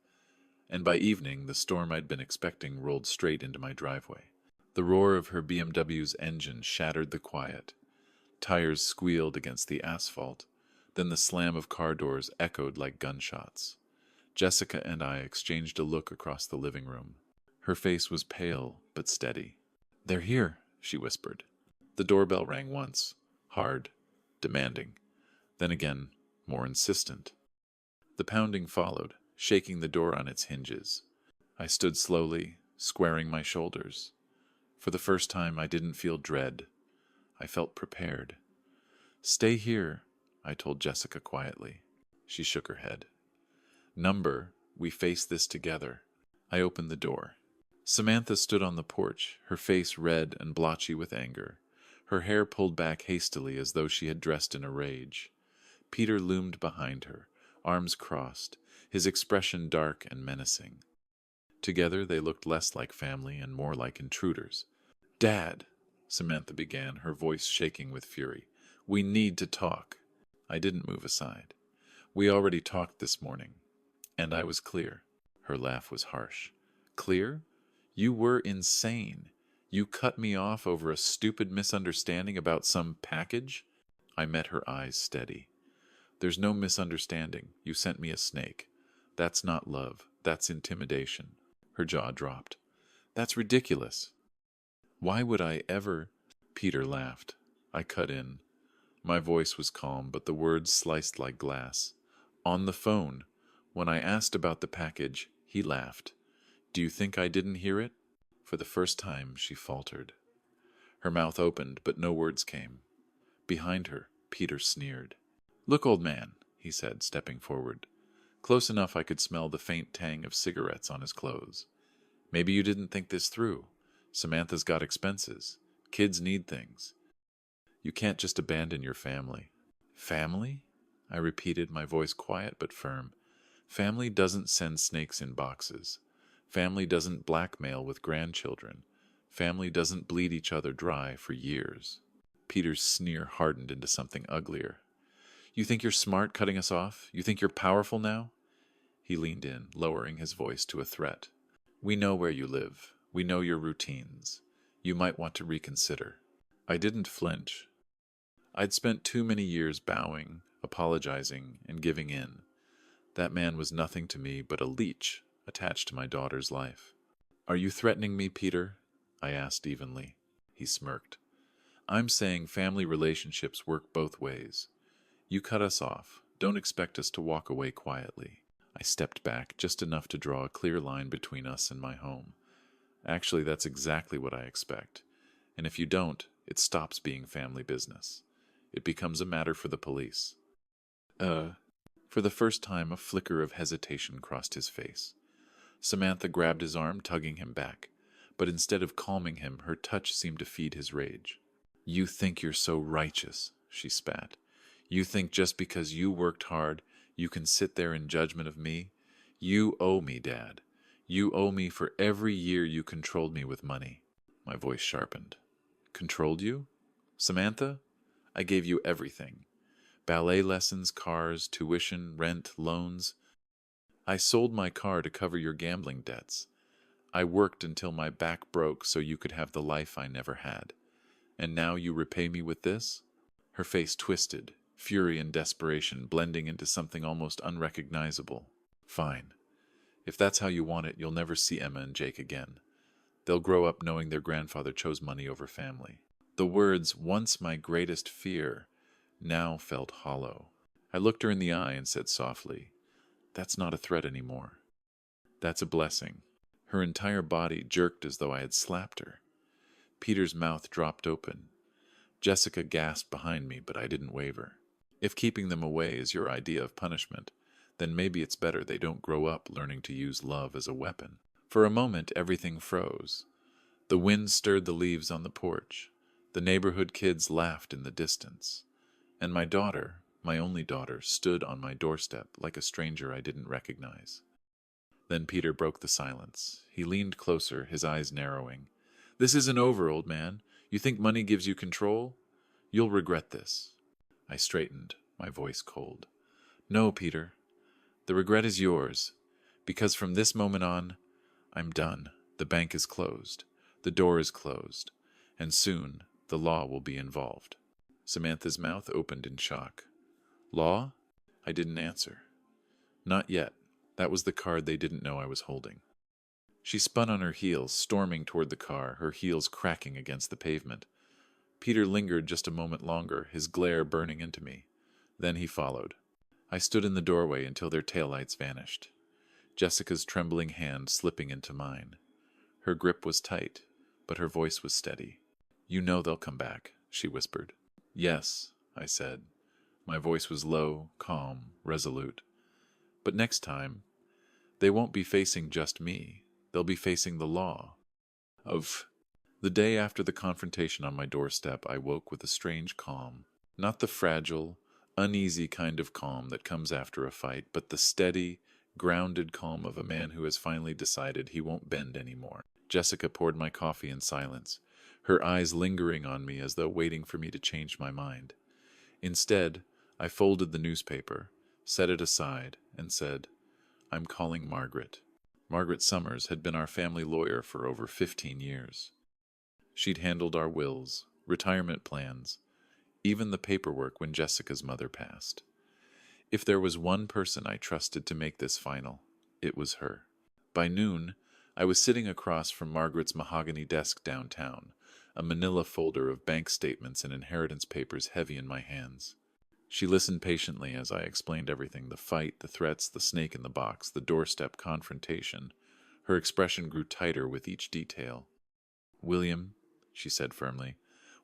And by evening, the storm I'd been expecting rolled straight into my driveway. The roar of her BMW's engine shattered the quiet. Tires squealed against the asphalt. Then the slam of car doors echoed like gunshots. Jessica and I exchanged a look across the living room. Her face was pale but steady. "They're here," she whispered. The doorbell rang once, hard, demanding, then again, more insistent. The pounding followed, shaking the door on its hinges. I stood slowly, squaring my shoulders. For the first time, I didn't feel dread. I felt prepared. "Stay here," I told Jessica quietly. She shook her head. "Number, we face this together." I opened the door. Samantha stood on the porch, her face red and blotchy with anger, her hair pulled back hastily as though she had dressed in a rage. Peter loomed behind her, arms crossed, his expression dark and menacing. Together they looked less like family and more like intruders. "Dad," Samantha began, her voice shaking with fury, "we need to talk." I didn't move aside. "We already talked this morning, and I was clear." Her laugh was harsh. "Clear? You were insane. You cut me off over a stupid misunderstanding about some package?" I met her eyes steady. "There's no misunderstanding. You sent me a snake. That's not love. That's intimidation." Her jaw dropped. "That's ridiculous." "Why would I ever—" Peter laughed. I cut in. My voice was calm, but the words sliced like glass. "On the phone, when I asked about the package, he laughed. Do you think I didn't hear it?" For the first time, she faltered. Her mouth opened, but no words came. Behind her, Peter sneered. "Look, old man," he said, stepping forward. Close enough I could smell the faint tang of cigarettes on his clothes. "Maybe you didn't think this through. Samantha's got expenses. Kids need things. You can't just abandon your family." "Family?" I repeated, my voice quiet but firm. "Family doesn't send snakes in boxes. Family doesn't blackmail with grandchildren. Family doesn't bleed each other dry for years." Peter's sneer hardened into something uglier. "You think you're smart cutting us off? You think you're powerful now?" He leaned in, lowering his voice to a threat. "We know where you live. We know your routines. You might want to reconsider." I didn't flinch. I'd spent too many years bowing, apologizing, and giving in. That man was nothing to me but a leech attached to my daughter's life. "Are you threatening me, Peter?" I asked evenly. He smirked. "I'm saying family relationships work both ways. You cut us off. Don't expect us to walk away quietly." I stepped back, just enough to draw a clear line between us and my home. "Actually, that's exactly what I expect. And if you don't, it stops being family business. It becomes a matter for the police." For the first time, a flicker of hesitation crossed his face. Samantha grabbed his arm, tugging him back. But instead of calming him, her touch seemed to feed his rage. "You think you're so righteous," she spat. "You think just because you worked hard, you can sit there in judgment of me? You owe me, Dad. You owe me for every year you controlled me with money." My voice sharpened. "Controlled you? Samantha? I gave you everything. Ballet lessons, cars, tuition, rent, loans. I sold my car to cover your gambling debts. I worked until my back broke so you could have the life I never had. And now you repay me with this?" Her face twisted, fury and desperation blending into something almost unrecognizable. "Fine. If that's how you want it, you'll never see Emma and Jake again. They'll grow up knowing their grandfather chose money over family." The words, once my greatest fear, now felt hollow. I looked her in the eye and said softly, "That's not a threat anymore. That's a blessing." Her entire body jerked as though I had slapped her. Peter's mouth dropped open. Jessica gasped behind me, but I didn't waver. "If keeping them away is your idea of punishment, then maybe it's better they don't grow up learning to use love as a weapon." For a moment, everything froze. The wind stirred the leaves on the porch. The neighborhood kids laughed in the distance. And my daughter, my only daughter, stood on my doorstep like a stranger I didn't recognize. Then Peter broke the silence. He leaned closer, his eyes narrowing. "This isn't over, old man. You think money gives you control? You'll regret this." I straightened, my voice cold. "No, Peter. The regret is yours. Because from this moment on, I'm done. The bank is closed. The door is closed, and soon the law will be involved. Samantha's mouth opened in shock. Law? I didn't answer. Not yet. That was the card they didn't know I was holding. She spun on her heels, storming toward the car, her heels cracking against the pavement. Peter lingered just a moment longer, his glare burning into me. Then he followed. I stood in the doorway until their taillights vanished, Jessica's trembling hand slipping into mine. Her grip was tight, but her voice was steady. You know they'll come back, she whispered. Yes, I said. My voice was low, calm, resolute. But next time, they won't be facing just me. They'll be facing the law. The day after the confrontation on my doorstep, I woke with a strange calm. Not the fragile, uneasy kind of calm that comes after a fight, but the steady, grounded calm of a man who has finally decided he won't bend anymore. Jessica poured my coffee in silence, her eyes lingering on me as though waiting for me to change my mind. Instead, I folded the newspaper, set it aside, and said, I'm calling Margaret. Margaret Summers had been our family lawyer for over 15 years. She'd handled our wills, retirement plans, even the paperwork when Jessica's mother passed. If there was one person I trusted to make this final, it was her. By noon, I was sitting across from Margaret's mahogany desk downtown, a manila folder of bank statements and inheritance papers heavy in my hands. She listened patiently as I explained everything, the fight, the threats, the snake in the box, the doorstep confrontation. Her expression grew tighter with each detail. William, she said firmly,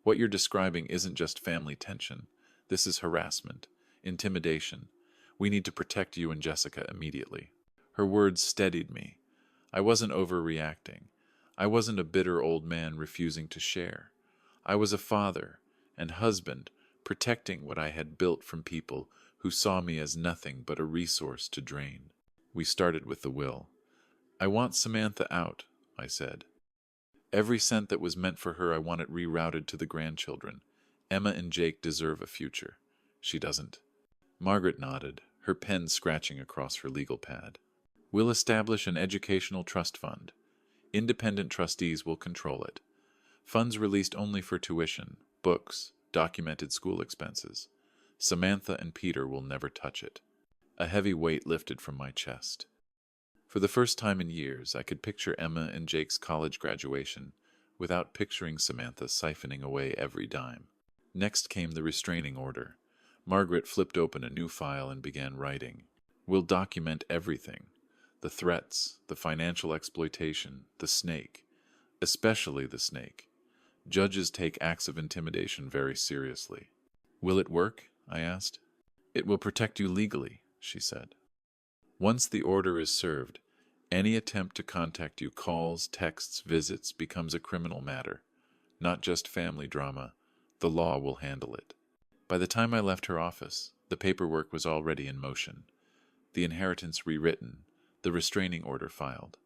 what you're describing isn't just family tension. This is harassment, intimidation. We need to protect you and Jessica immediately. Her words steadied me. I wasn't overreacting. I wasn't a bitter old man refusing to share. I was a father and husband, protecting what I had built from people who saw me as nothing but a resource to drain. We started with the will. I want Samantha out, I said. Every cent that was meant for her, I want it rerouted to the grandchildren. Emma and Jake deserve a future. She doesn't. Margaret nodded, her pen scratching across her legal pad. We'll establish an educational trust fund. Independent trustees will control it. Funds released only for tuition, books, documented school expenses. Samantha and Peter will never touch it. A heavy weight lifted from my chest. For the first time in years, I could picture Emma and Jake's college graduation without picturing Samantha siphoning away every dime. Next came the restraining order. Margaret flipped open a new file and began writing. We'll document everything. The threats, the financial exploitation, the snake. Especially the snake. Judges take acts of intimidation very seriously. Will it work? I asked. It will protect you legally, she said. Once the order is served, any attempt to contact you, calls, texts, visits, becomes a criminal matter. Not just family drama. The law will handle it. By the time I left her office, the paperwork was already in motion. The inheritance rewritten, the restraining order filed.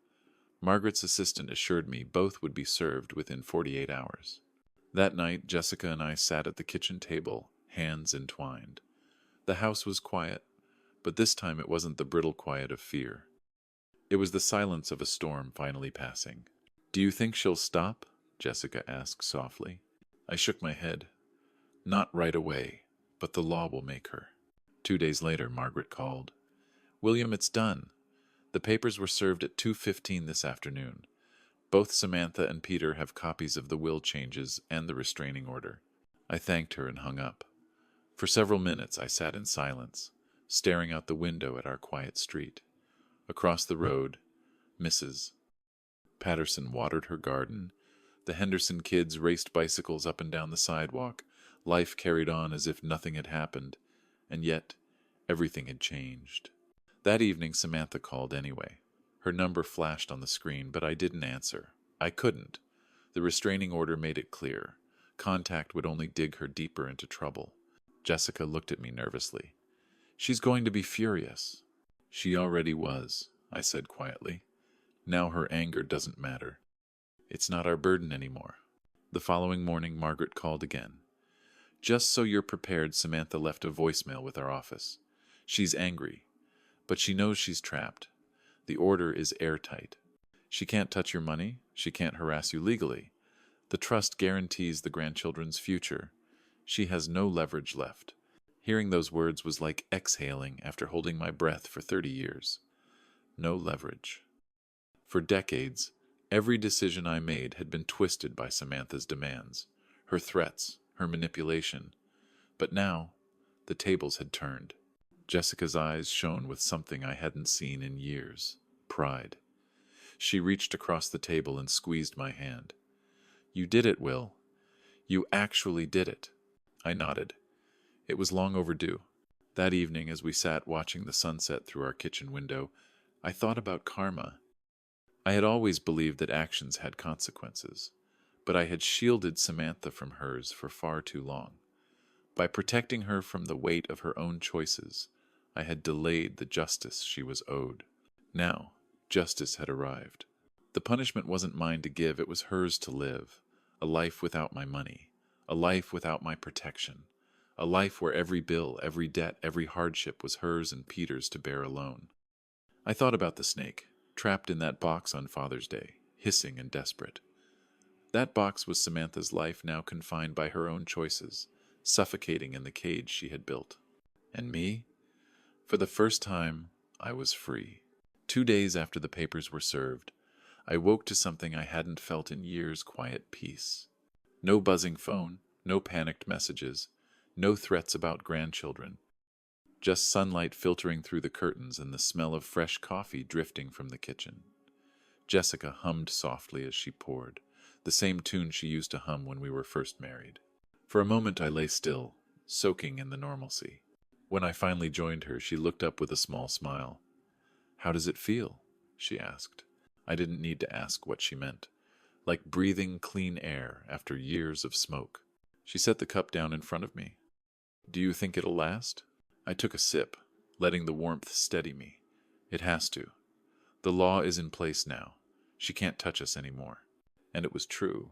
Margaret's assistant assured me both would be served within 48 hours. That night, Jessica and I sat at the kitchen table, hands entwined. The house was quiet, but this time it wasn't the brittle quiet of fear. It was the silence of a storm finally passing. Do you think she'll stop? Jessica asked softly. I shook my head. Not right away, but the law will make her. 2 days later, Margaret called. William, it's done. The papers were served at 2:15 this afternoon. Both Samantha and Peter have copies of the will changes and the restraining order. I thanked her and hung up. For several minutes I sat in silence, staring out the window at our quiet street. Across the road, Mrs. Patterson watered her garden. The Henderson kids raced bicycles up and down the sidewalk. Life carried on as if nothing had happened, and yet everything had changed. That evening Samantha called anyway. Her number flashed on the screen, but I didn't answer. I couldn't. The restraining order made it clear. Contact would only dig her deeper into trouble. Jessica looked at me nervously. She's going to be furious. She already was, I said quietly. Now her anger doesn't matter. It's not our burden anymore. The following morning, Margaret called again. Just so you're prepared, Samantha left a voicemail with our office. She's angry, but she knows she's trapped. The order is airtight. She can't touch your money. She can't harass you legally. The trust guarantees the grandchildren's future. She has no leverage left. Hearing those words was like exhaling after holding my breath for 30 years. No leverage. For decades, every decision I made had been twisted by Samantha's demands, her threats, her manipulation. But now, the tables had turned. Jessica's eyes shone with something I hadn't seen in years: pride. She reached across the table and squeezed my hand. "You did it, Will. You actually did it." I nodded. It was long overdue. That evening, as we sat watching the sunset through our kitchen window, I thought about karma. I had always believed that actions had consequences, but I had shielded Samantha from hers for far too long. By protecting her from the weight of her own choices, I had delayed the justice she was owed. Now, justice had arrived. The punishment wasn't mine to give, it was hers to live. A life without my money, a life without my protection, a life where every bill, every debt, every hardship was hers and Peter's to bear alone. I thought about the snake, trapped in that box on Father's Day, hissing and desperate. That box was Samantha's life, now confined by her own choices, suffocating in the cage she had built. And me? For the first time, I was free. 2 days after the papers were served, I woke to something I hadn't felt in years: quiet peace. No buzzing phone, no panicked messages, no threats about grandchildren. Just sunlight filtering through the curtains and the smell of fresh coffee drifting from the kitchen. Jessica hummed softly as she poured, the same tune she used to hum when we were first married. For a moment I lay still, soaking in the normalcy. When I finally joined her, she looked up with a small smile. "How does it feel?" she asked. I didn't need to ask what she meant. Like breathing clean air after years of smoke. She set the cup down in front of me. "Do you think it'll last?" I took a sip, letting the warmth steady me. It has to. The law is in place now. She can't touch us anymore. And it was true.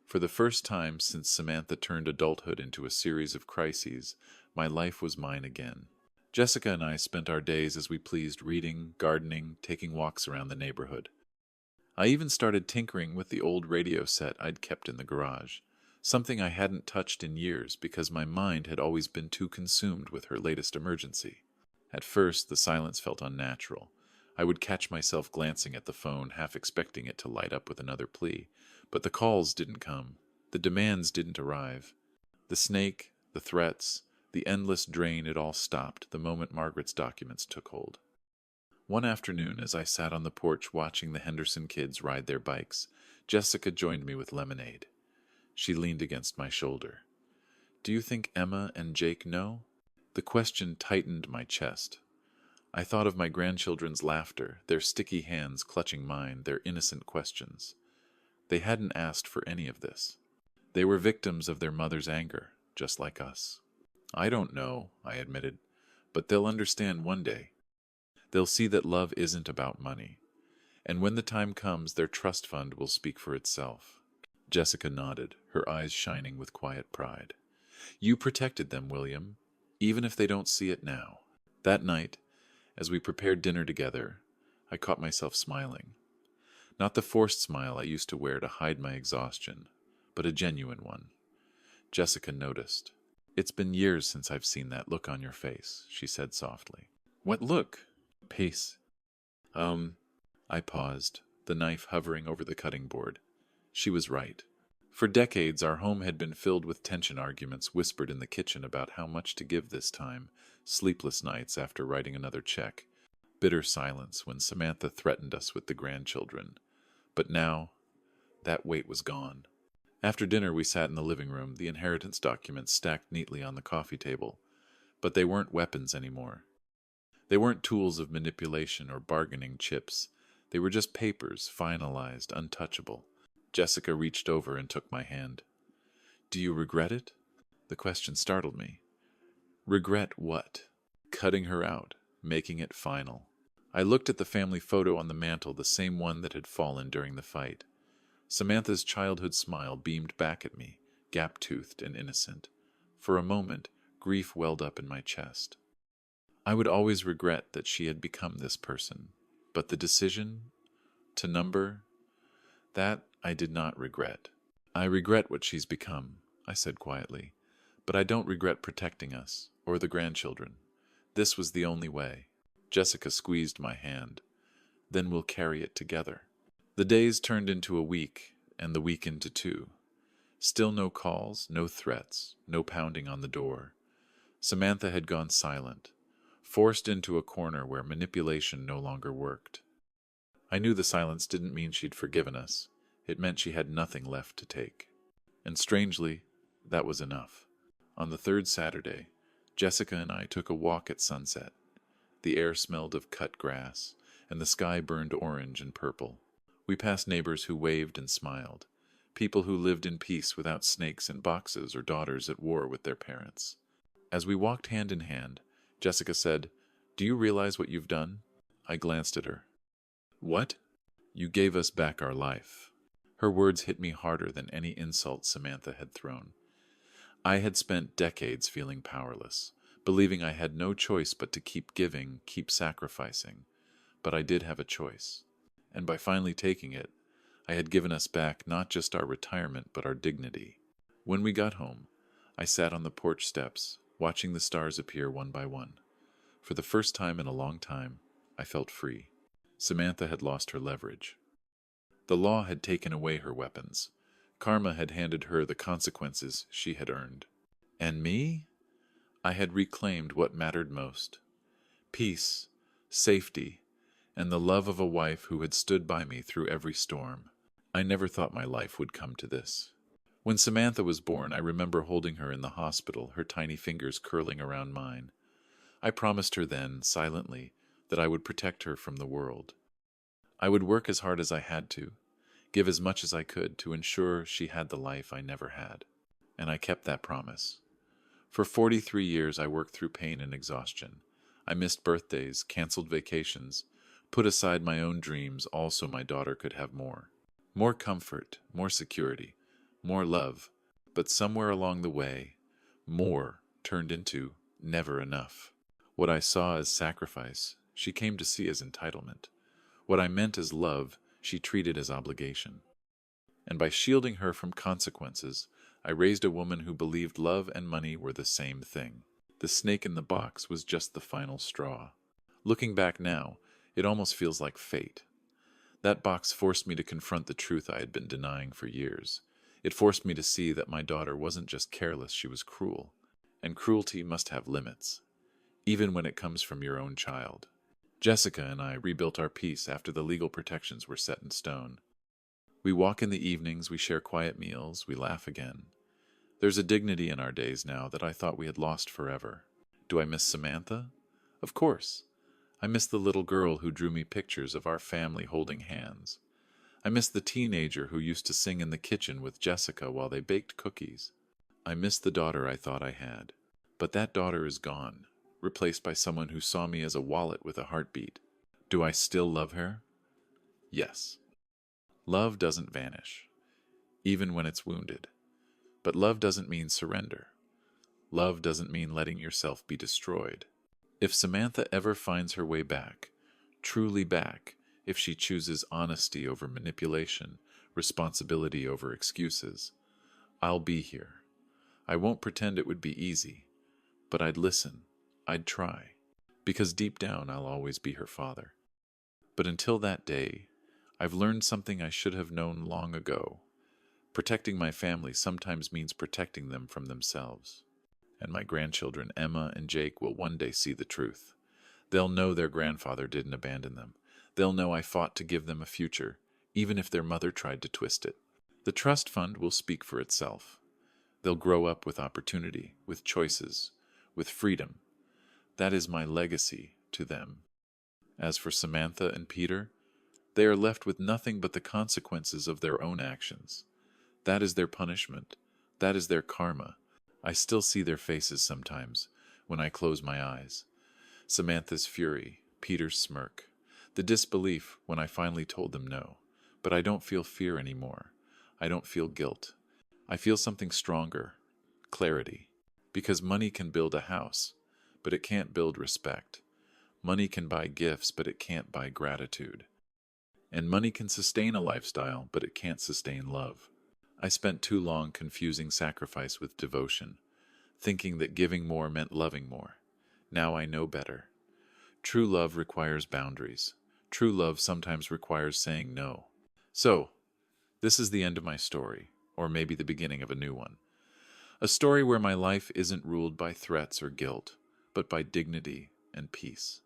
For the first time since Samantha turned adulthood into a series of crises, my life was mine again. Jessica and I spent our days as we pleased, reading, gardening, taking walks around the neighborhood. I even started tinkering with the old radio set I'd kept in the garage, something I hadn't touched in years because my mind had always been too consumed with her latest emergency. At first, the silence felt unnatural. I would catch myself glancing at the phone, half expecting it to light up with another plea. But the calls didn't come. The demands didn't arrive. The snake, the threats, the endless drain, it all stopped the moment Margaret's documents took hold. One afternoon, as I sat on the porch watching the Henderson kids ride their bikes, Jessica joined me with lemonade. She leaned against my shoulder. "Do you think Emma and Jake know?" The question tightened my chest. I thought of my grandchildren's laughter, their sticky hands clutching mine, their innocent questions. They hadn't asked for any of this. They were victims of their mother's anger, just like us. "I don't know," I admitted, "but they'll understand one day. They'll see that love isn't about money. And when the time comes, their trust fund will speak for itself." Jessica nodded, her eyes shining with quiet pride. "You protected them, William, even if they don't see it now." That night, as we prepared dinner together, I caught myself smiling. Not the forced smile I used to wear to hide my exhaustion, but a genuine one. Jessica noticed. "It's been years since I've seen that look on your face," she said softly. "What look?" "Peace." I paused, the knife hovering over the cutting board. She was right. For decades, our home had been filled with tension, arguments whispered in the kitchen about how much to give this time, sleepless nights after writing another check, bitter silence when Samantha threatened us with the grandchildren. But now, that weight was gone. After dinner, we sat in the living room, the inheritance documents stacked neatly on the coffee table. But they weren't weapons anymore. They weren't tools of manipulation or bargaining chips. They were just papers, finalized, untouchable. Jessica reached over and took my hand. "Do you regret it?" The question startled me. Regret what? Cutting her out, making it final. I looked at the family photo on the mantel, the same one that had fallen during the fight. Samantha's childhood smile beamed back at me, gap-toothed and innocent. For a moment, grief welled up in my chest. I would always regret that she had become this person, but the decision to number, That I did not regret. I regret what she's become, I said quietly, but I don't regret protecting us, or the grandchildren. This was the only way. Jessica squeezed my hand. Then we'll carry it together. The days turned into a week, and the week into two. Still no calls, no threats, no pounding on the door. Samantha had gone silent, forced into a corner where manipulation no longer worked. I knew the silence didn't mean she'd forgiven us. It meant she had nothing left to take. And strangely, that was enough. On the third Saturday, Jessica and I took a walk at sunset. The air smelled of cut grass, and the sky burned orange and purple. We passed neighbors who waved and smiled, people who lived in peace without snakes in boxes or daughters at war with their parents. As we walked hand in hand, Jessica said, "Do you realize what you've done?" I glanced at her. "What?" "You gave us back our life." Her words hit me harder than any insult Samantha had thrown. I had spent decades feeling powerless, believing I had no choice but to keep giving, keep sacrificing. But I did have a choice. And by finally taking it, I had given us back not just our retirement but our dignity. When we got home, I sat on the porch steps, watching the stars appear one by one. For the first time in a long time, I felt free. Samantha had lost her leverage. The law had taken away her weapons. Karma had handed her the consequences she had earned. And me? I had reclaimed what mattered most. Peace, safety, and the love of a wife who had stood by me through every storm. I never thought my life would come to this. When Samantha was born, I remember holding her in the hospital, her tiny fingers curling around mine. I promised her then, silently, that I would protect her from the world. I would work as hard as I had to, give as much as I could to ensure she had the life I never had. And I kept that promise. For 43 years I worked through pain and exhaustion. I missed birthdays, canceled vacations, put aside my own dreams, all so my daughter could have more. More comfort, more security, more love. But somewhere along the way, more turned into never enough. What I saw as sacrifice, she came to see as entitlement. What I meant as love, she treated as obligation. And by shielding her from consequences, I raised a woman who believed love and money were the same thing. The snake in the box was just the final straw. Looking back now, it almost feels like fate. That box forced me to confront the truth I had been denying for years. It forced me to see that my daughter wasn't just careless, she was cruel. And cruelty must have limits, even when it comes from your own child. Jessica and I rebuilt our peace after the legal protections were set in stone. We walk in the evenings, we share quiet meals, we laugh again. There's a dignity in our days now that I thought we had lost forever. Do I miss Samantha? Of course. I miss the little girl who drew me pictures of our family holding hands. I miss the teenager who used to sing in the kitchen with Jessica while they baked cookies. I miss the daughter I thought I had. But that daughter is gone, replaced by someone who saw me as a wallet with a heartbeat. Do I still love her? Yes. Love doesn't vanish, even when it's wounded. But love doesn't mean surrender. Love doesn't mean letting yourself be destroyed. If Samantha ever finds her way back, truly back, if she chooses honesty over manipulation, responsibility over excuses, I'll be here. I won't pretend it would be easy, but I'd listen. I'd try. Because deep down I'll always be her father. But until that day, I've learned something I should have known long ago. Protecting my family sometimes means protecting them from themselves. And my grandchildren, Emma and Jake, will one day see the truth. They'll know their grandfather didn't abandon them. They'll know I fought to give them a future, even if their mother tried to twist it. The trust fund will speak for itself. They'll grow up with opportunity, with choices, with freedom. That is my legacy to them. As for Samantha and Peter, they are left with nothing but the consequences of their own actions. That is their punishment. That is their karma. I still see their faces sometimes, when I close my eyes. Samantha's fury, Peter's smirk, the disbelief when I finally told them no. But I don't feel fear anymore. I don't feel guilt. I feel something stronger, clarity. Because money can build a house, but it can't build respect. Money can buy gifts, but it can't buy gratitude. And money can sustain a lifestyle, but it can't sustain love. I spent too long confusing sacrifice with devotion, thinking that giving more meant loving more. Now I know better. True love requires boundaries. True love sometimes requires saying no. So, this is the end of my story, or maybe the beginning of a new one. A story where my life isn't ruled by threats or guilt, but by dignity and peace.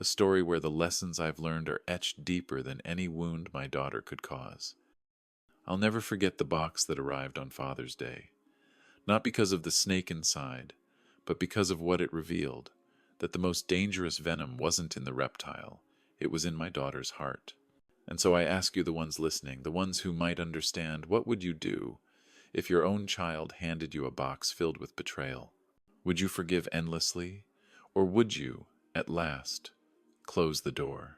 A story where the lessons I've learned are etched deeper than any wound my daughter could cause. I'll never forget the box that arrived on Father's Day. Not because of the snake inside, but because of what it revealed, that the most dangerous venom wasn't in the reptile, it was in my daughter's heart. And so I ask you, the ones listening, the ones who might understand, what would you do if your own child handed you a box filled with betrayal? Would you forgive endlessly, or would you, at last, close the door?